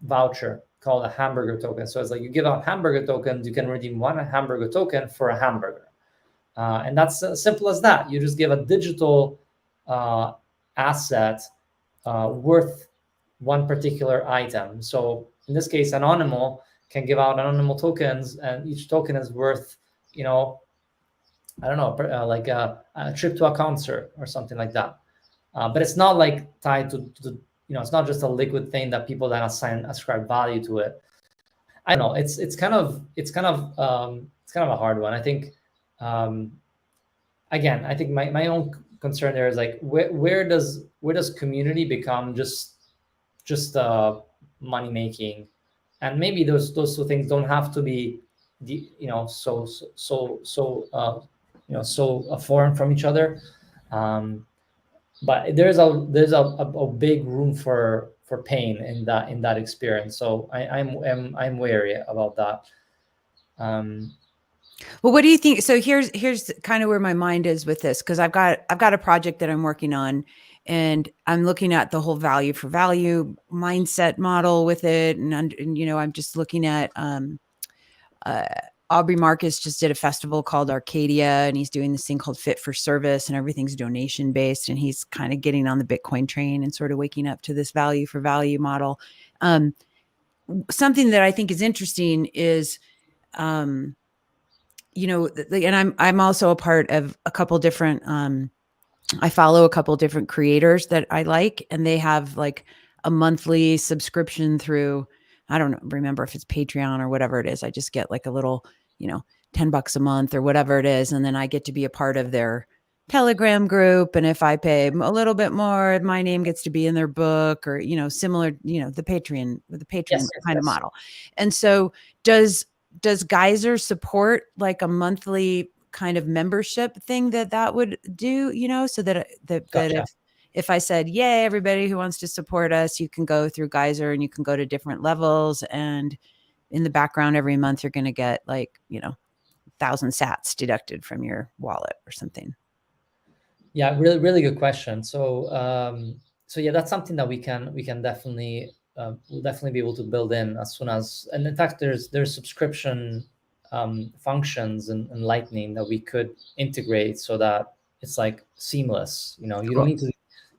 voucher called a hamburger token. So it's like you give out hamburger tokens, you can redeem one hamburger token for a hamburger. And that's as simple as that. You just give a digital uh, asset worth one particular item. So in this case, Anonymous can give out Anonymous tokens, and each token is worth, I don't know, like a trip to a concert or something like that. But it's not like tied to it's not just a liquid thing that people then ascribe value to it. I don't know. It's kind of a hard one. I think um, again, I think my own concern there is like where does community become just money making, and maybe those two things don't have to be so foreign from each other. Um, but there's a big room for pain in that experience. So I'm wary about that. Um, Well, what do you think? So here's kind of where my mind is with this, because I've got a project that I'm working on, and I'm looking at the whole value for value mindset model with it, and I'm just looking at Aubrey Marcus just did a festival called Arcadia, and he's doing this thing called Fit for Service, and everything's donation based. And he's kind of getting on the Bitcoin train and sort of waking up to this value for value model. Um, Something that I think is interesting is, um, and I'm also a part of a couple different. I follow a couple different creators that I like, and they have like a monthly subscription through, I don't remember if it's Patreon or whatever it is. I just get like a little, you know, $10 a month or whatever it is. And then I get to be a part of their Telegram group. And if I pay a little bit more, my name gets to be in their book, or, similar, the Patreon Yes, yes, kind of yes. model. And so does Geyser support like a monthly kind of membership thing that would do, so that Gotcha. if I said, "Yay, everybody who wants to support us, you can go through Geyser and you can go to different levels, and in the background every month you're going to get like, 1,000 sats deducted from your wallet or something." Yeah, really, really good question. So yeah, that's something that we can definitely we'll definitely be able to build in as soon as. And in fact, there's subscription functions in Lightning that we could integrate so that it's like seamless. Cool.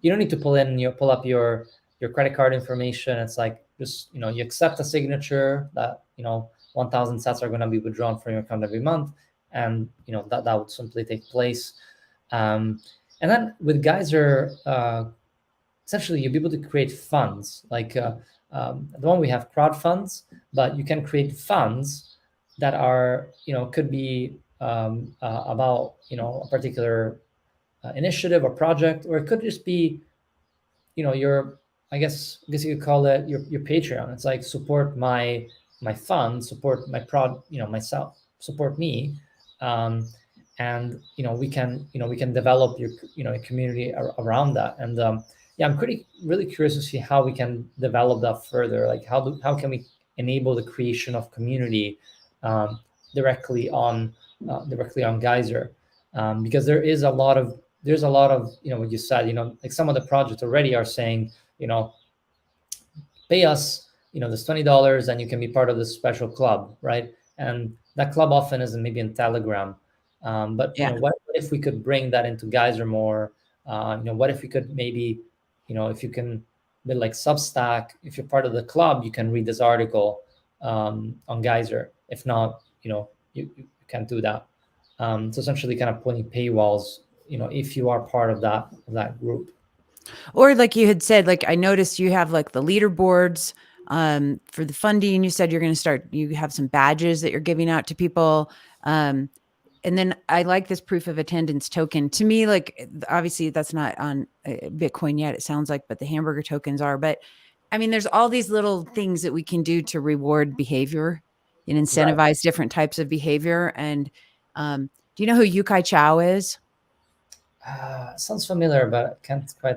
You don't need to pull up your credit card information. It's like just you accept a signature that 1,000 sats are going to be withdrawn from your account every month, and that would simply take place. Um, and then with Geyser, essentially you'll be able to create funds. Like the one we have crowd funds, but you can create funds that are, could be about, a particular initiative or project, or it could just be, your, I guess you could call it your Patreon. It's like support my fund, support my myself, support me. Um, and we can develop a community around that. And yeah, I'm pretty really curious to see how we can develop that further. Like how can we enable the creation of community um, directly on Geyser, because there's a lot of what you said, like some of the projects already are saying, you know pay us this $20 and you can be part of this special club, right? And that club often is maybe in Telegram. But Yeah. what if we could bring that into Geyser more? What if we could maybe, if you can build like Substack, if you're part of the club, you can read this article on Geyser. If not, you can't do that. So essentially kind of putting paywalls, if you are part of that group. Or like you had said, like I noticed you have like the leaderboards for the funding. You said you have some badges that you're giving out to people. Um, and then I like this proof of attendance token. To me, like obviously that's not on Bitcoin yet, it sounds like, but the hamburger tokens are. But I mean, there's all these little things that we can do to reward behavior and Right. incentivize different types of behavior. And do you know who Yukai Chao is? Sounds familiar, but can't quite.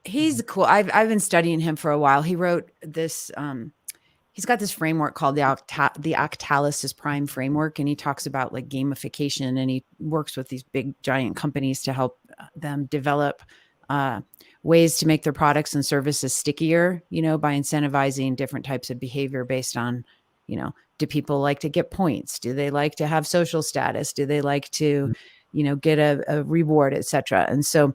He's cool. I've been studying him for a while. He wrote this. He's got this framework called the Octalysis Prime framework, and he talks about like gamification, and he works with these big giant companies to help them develop uh, ways to make their products and services stickier. By incentivizing different types of behavior based on, do people like to get points? Do they like to have social status? Do they like to, get a reward, etc. And so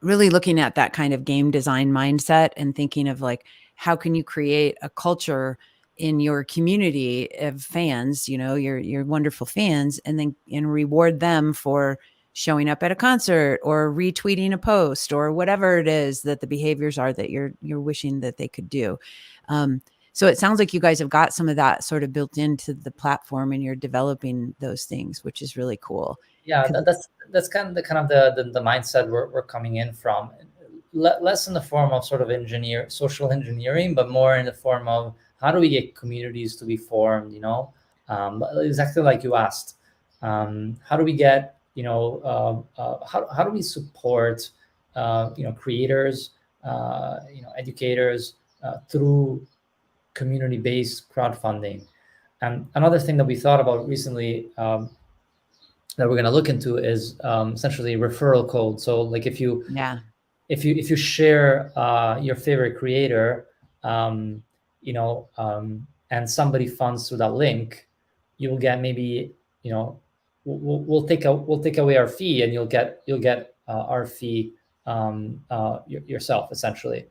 really looking at that kind of game design mindset and thinking of like, how can you create a culture in your community of fans, your wonderful fans, and reward them for showing up at a concert or retweeting a post or whatever it is that the behaviors are that you're wishing that they could do. So it sounds like you guys have got some of that sort of built into the platform and you're developing those things, which is really cool. Yeah, 'Cause that's kind of the mindset we're coming in from. Less in the form of sort of social engineering, but more in the form of how do we get communities to be formed, but exactly like you asked. How do we get, how do we support creators, educators through community-based crowdfunding? And another thing that we thought about recently, that we're going to look into is essentially referral code. So like yeah. if you share your favorite creator, and somebody funds through that link, you will get maybe, you know, we'll take away our fee, and you'll get our fee yourself, essentially.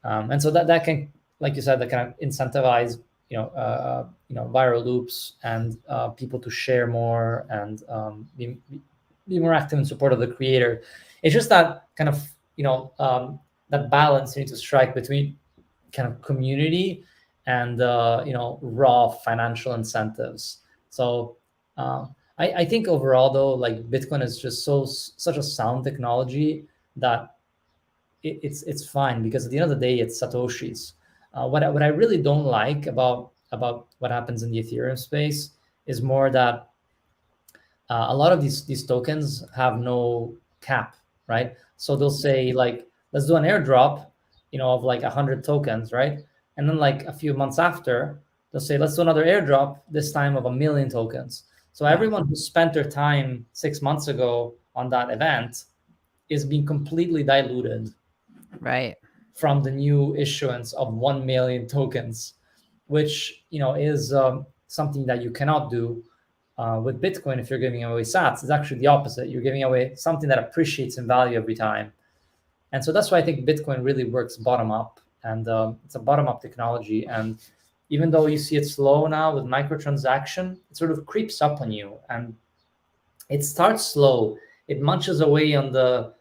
And so that can, like you said, that kind of incentivize, viral loops, and people to share more, and be more active in support of the creator. It's just that kind of, that balance you need to strike between kind of community and raw financial incentives. So I think overall, though, like, Bitcoin is just such a sound technology that it's fine, because at the end of the day, it's Satoshis. What I really don't like about what happens in the Ethereum space is more that a lot of these tokens have no cap, right? So they'll say, like, let's do an airdrop, of like 100 tokens, right? And then, like, a few months after, they'll say, let's do another airdrop, this time of 1 million tokens. So Yeah. everyone who spent their time 6 months ago on that event is being completely diluted Right. from the new issuance of 1 million tokens, which, is something that you cannot do with Bitcoin. If you're giving away sats, it's actually the opposite. You're giving away something that appreciates in value every time. And so that's why I think Bitcoin really works bottom up, and it's a bottom up technology. And even though you see it slow now with microtransaction, it sort of creeps up on you, and it starts slow. It munches away on the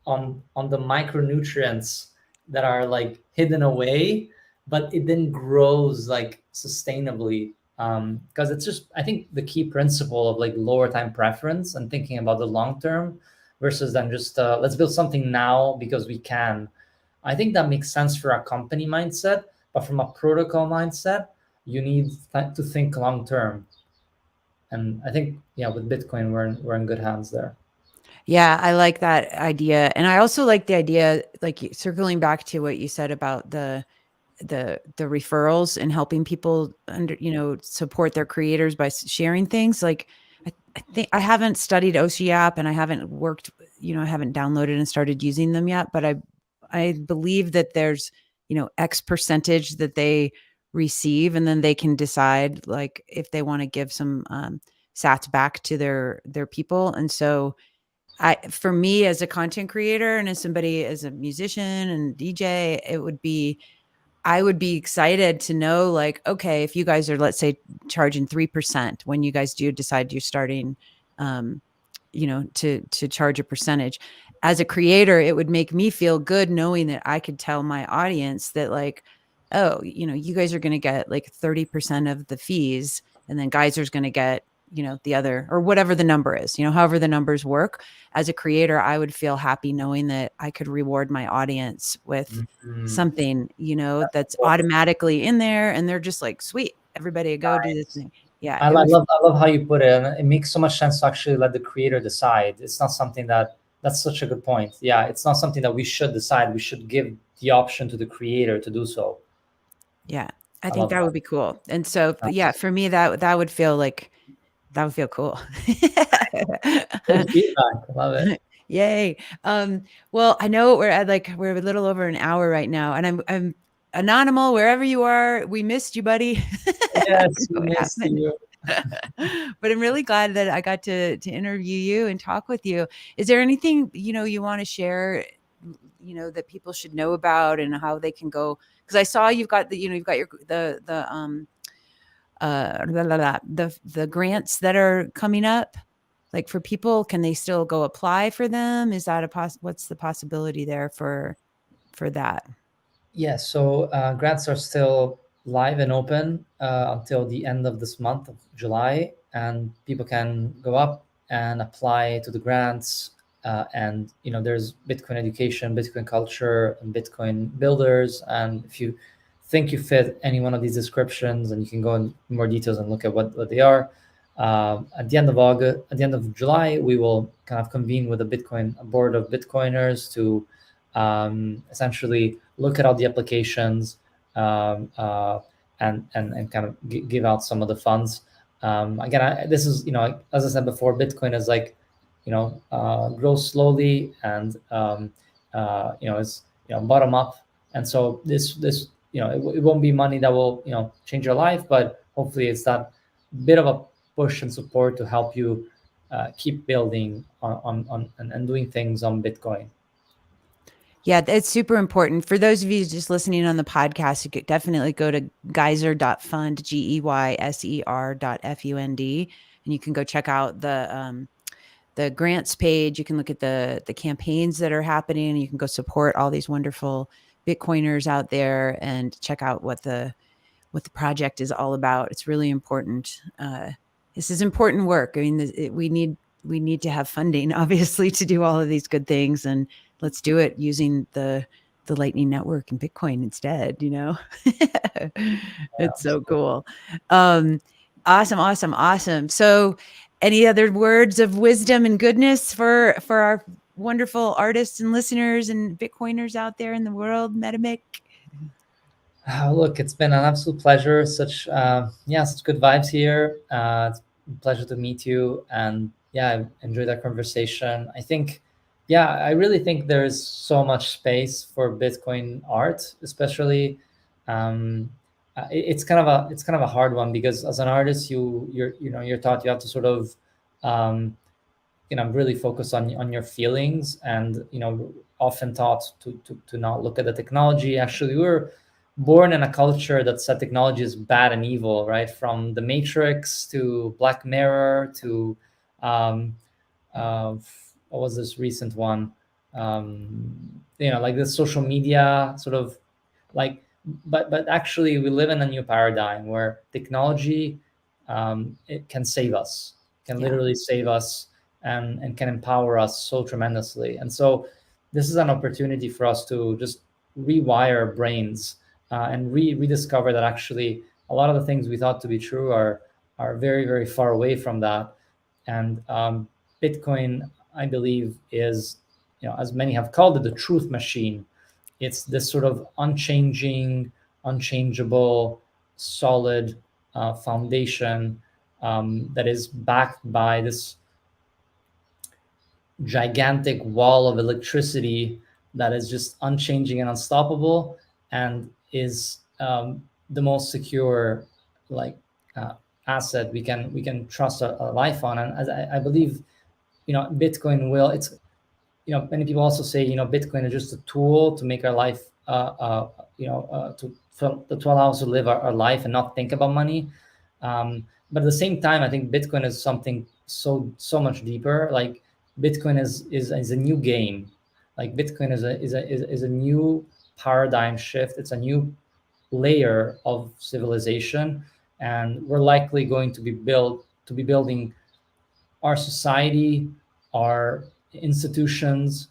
micronutrients that are, like, hidden away, but it then grows, like, sustainably, because it's just, I think, the key principle of, like, lower time preference and thinking about the long term, versus then just let's build something now because we can. I think that makes sense for a company mindset, but from a protocol mindset, you need to think long term. And I think, yeah, with Bitcoin, we're in good hands there. Yeah, I like that idea. And I also like the idea, like, circling back to what you said about the referrals and helping people support their creators by sharing things. Like, I think I haven't studied Oshi app, and I haven't worked, I haven't downloaded and started using them yet, but I believe that there's, X percentage that they receive, and then they can decide, like, if they want to give some sats back to their people. And so, for me, as a content creator, and as a musician and DJ, I would be excited to know, like, okay, if you guys are, let's say, charging 3% when you guys do decide you're starting, to charge a percentage. As a creator, it would make me feel good knowing that I could tell my audience that, like, oh, you guys are going to get like 30% of the fees, and then Geyser's going to get, the other, or whatever the number is, however the numbers work. As a creator, I would feel happy knowing that I could reward my audience with Mhm. something, That's that's important. automatically in there, and they're just like, sweet, everybody go do this thing. Yeah, I, it I would. love I love how you put it, and it makes so much sense to actually let the creator decide. It's not something that's such a good point. Yeah, it's not something that we should decide. We should give the option to the creator to do so. Yeah, I I think love that that. would be cool. And so, yeah, Nice. for me, that would feel like, that would feel cool. Good feedback. I love it. Yay. Well, I know we're a little over an hour right now, and I'm anonymous wherever you are. We missed you, buddy. I Yes, don't we know what missed happened. you. But I'm really glad that I got to interview you and talk with you. Is there anything, you want to share, that people should know about, and how they can go? Because I saw you've got your the grants that are coming up. Like, for people, can they still go apply for them? Is that what's the possibility there for that? Yeah, so grants are still live and open until the end of this month of July, and people can go up and apply to the grants. And there's Bitcoin education, Bitcoin culture, and Bitcoin builders. And if you think you fit any one of these descriptions, and you can go in more details and look at what they are. At the end of July, we will kind of convene with a board of Bitcoiners to essentially look at all the applications, um, uh, and kind of give out some of the funds. Again, this is, as I said before, Bitcoin is like, grows slowly, and it's bottom up. And so this it won't be money that will change your life, but hopefully it's that bit of a push and support to help you keep building and doing things on Bitcoin. Yeah, it's super important. For those of you just listening on the podcast, you could definitely go to geyser.fund, geyser.fund, and you can go check out the grants page. You can look at the campaigns that are happening. You can go support all these wonderful Bitcoiners out there and check out what the project is all about. It's really important. This is important work. I mean, we need to have funding, obviously, to do all of these good things, and let's do it using the Lightning Network and Bitcoin instead. You know, it's so cool. Um, awesome, awesome, awesome. So, any other words of wisdom and goodness for our wonderful artists and listeners and Bitcoiners out there in the world, Metamic? Look, it's been an absolute pleasure. Such yeah, such good vibes here. It's a pleasure to meet you, and yeah, I enjoyed that conversation. I think, yeah, I really think there's so much space for Bitcoin art, especially. Um, it's kind of a hard one because as an artist, you're taught you have to sort of um, really focus on your feelings, and often taught to not look at the technology. Actually, we were born in a culture that said technology is bad and evil, right? From the Matrix to Black Mirror to um, what was this recent one, like the social media sort of, like, but actually we live in a new paradigm where technology, it can save us, can Yeah, literally save us, and can empower us so tremendously. And so this is an opportunity for us to just rewire our brains, and rediscover that actually a lot of the things we thought to be true are very, very far away from that. And Bitcoin, I believe, is, as many have called it, the truth machine. It's this sort of unchanging, unchangeable, solid foundation, that is backed by this gigantic wall of electricity that is just unchanging and unstoppable, and is the most secure, like, uh, asset we can trust our life on. And as I believe, Bitcoin will. It's, many people also say, Bitcoin is just a tool to make our life, to allow us to live our life and not think about money. But at the same time, I think Bitcoin is something so much deeper. Like, Bitcoin is a new game. Like, Bitcoin is a new paradigm shift. It's a new layer of civilization, and we're likely going to be building our society, our institutions,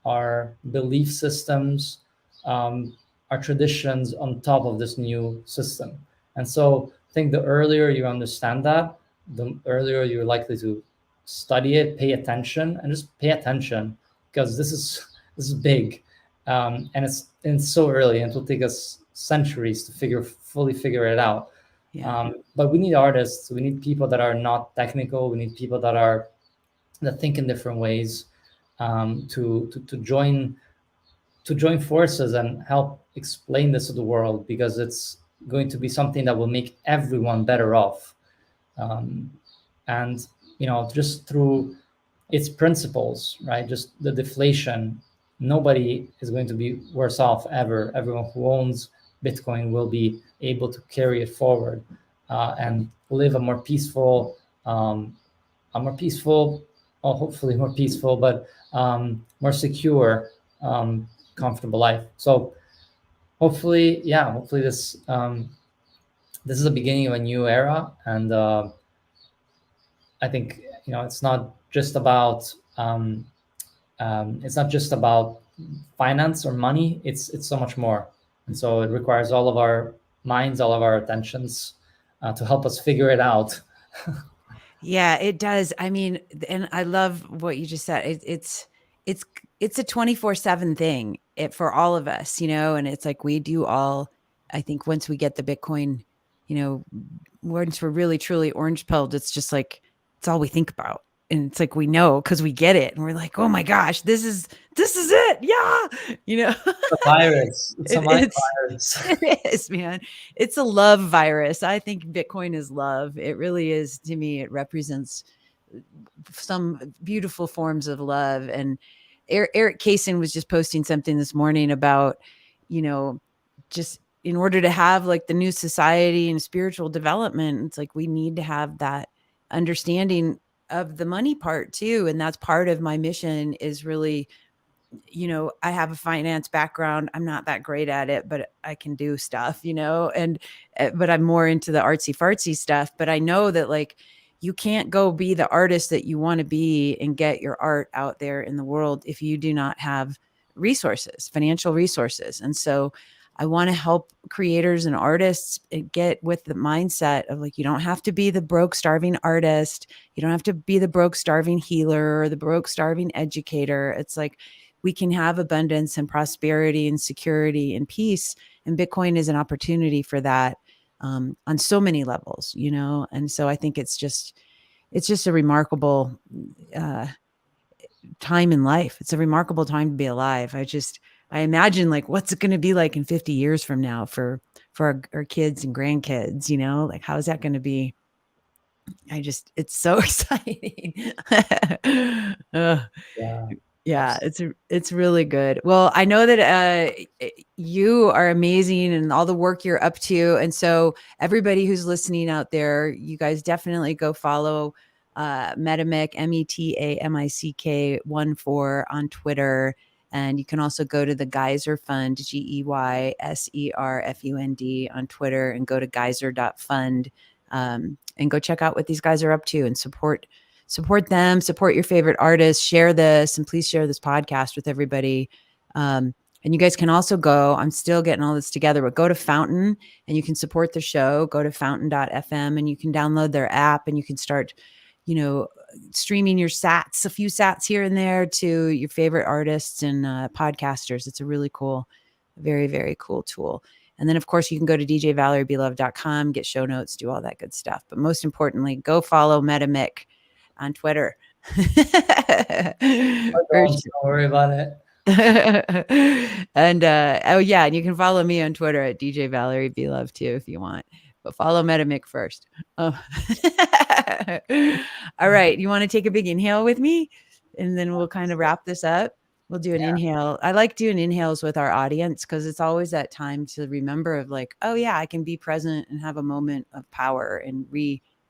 our belief systems, um, our traditions on top of this new system. And so I think the earlier you understand that, the earlier you're likely to study it, pay attention, and just pay attention, because this is big, and it's so early, and it will take us centuries to fully figure it out. yeah. But we need artists. We need people that are not technical. We need people that think in different ways, to join forces and help explain this to the world, because it's going to be something that will make everyone better off. Um, and just through its principles, right? Just the deflation, nobody is going to be worse off ever. Everyone who owns Bitcoin will be able to carry it forward, and live a more peaceful, or hopefully more peaceful, but more secure, comfortable life. So hopefully, yeah, hopefully this is the beginning of a new era. And I think, it's not just about finance or money. It's so much more, and so it requires all of our minds, all of our attentions, to help us figure it out. Yeah, it does. I mean, and I love what you just said. It's it's a 24/7 thing for all of us, and it's like we do all. I think once we get the Bitcoin, you know, once we're really truly orange pilled, it's just like it's all we think about. And it's like we know because we get it and we're like, oh my gosh, this is it. Yeah. You know, A virus. It's a mind it's, virus. it is, man. It's a love virus. I think Bitcoin is love. It really is to me. It represents some beautiful forms of love. And Eric Kaysen was just posting something this morning about, you know, just in order to have like the new society and spiritual development, it's like we need to have that understanding of the money part too. And that's part of my mission is really, I have a finance background. I'm not that great at it, but I can do stuff, and but I'm more into the artsy fartsy stuff. But I know that like you can't go be the artist that you want to be and get your art out there in the world if you do not have resources, financial resources. And so I want to help creators and artists get with the mindset of like, you don't have to be the broke, starving artist. You don't have to be the broke, starving healer or the broke, starving educator. It's like, we can have abundance and prosperity and security and peace. And Bitcoin is an opportunity for that on so many levels, And so I think it's just a remarkable uh, time in life. It's a remarkable time to be alive. I imagine like what's it going to be like in 50 years from now for our kids and grandkids, like how is that going to be? It's so exciting. Ugh. Yeah, Yeah, absolutely. it's really good. Well, I know that you are amazing and all the work you're up to. And so everybody who's listening out there, you guys definitely go follow Metamic, Metamick 14 on Twitter. And you can also go to the Geyser Fund, Geyserfund on Twitter, and go to geyser.fund and go check out what these guys are up to and support them, support your favorite artists, share this, and please share this podcast with everybody. And you guys can also go, I'm still getting all this together, but go to Fountain and you can support the show. Go to fountain.fm and you can download their app and you can start, streaming your sats, a few sats here and there to your favorite artists and podcasters. It's a really cool, very, very cool tool. And then, of course, you can go to djvaleriebeloved.com, get show notes, do all that good stuff. But most importantly, go follow Metamick on Twitter. Don't worry about it. And oh yeah, and you can follow me on Twitter at DJ Valerie Beloved too if you want. But follow Metamick first. Oh. All right. You want to take a big inhale with me? And then we'll kind of wrap this up. We'll do an inhale. I like doing inhales with our audience because it's always that time to remember of like, oh yeah, I can be present and have a moment of power and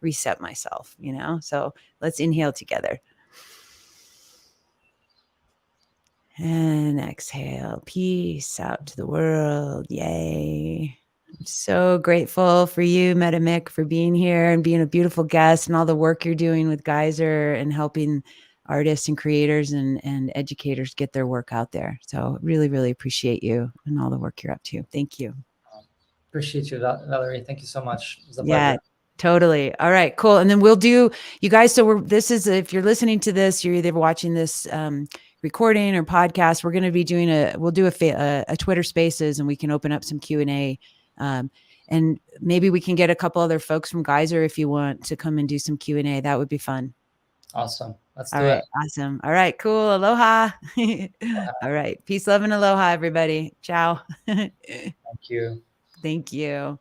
reset myself, So let's inhale together. And exhale, peace out to the world. Yay. I'm so grateful for you, Metamick, for being here and being a beautiful guest and all the work you're doing with Geyser and helping artists and creators and educators get their work out there. So really, really appreciate you and all the work you're up to. Thank you. Appreciate you, Valerie. Thank you so much. It was a Yeah, pleasure. totally. All right, cool. And then we'll do, you guys. So this is, if you're listening to this, you're either watching this recording or podcast. We're going to be doing we'll do a Twitter Spaces, and we can open up some Q&A. And maybe we can get a couple other folks from Geyser if you want to come and do some Q&A. That would be fun. Awesome. Let's All do right, it. awesome. All right, cool. Aloha. All right, peace, love, and aloha, everybody. Ciao. Thank you. Thank you.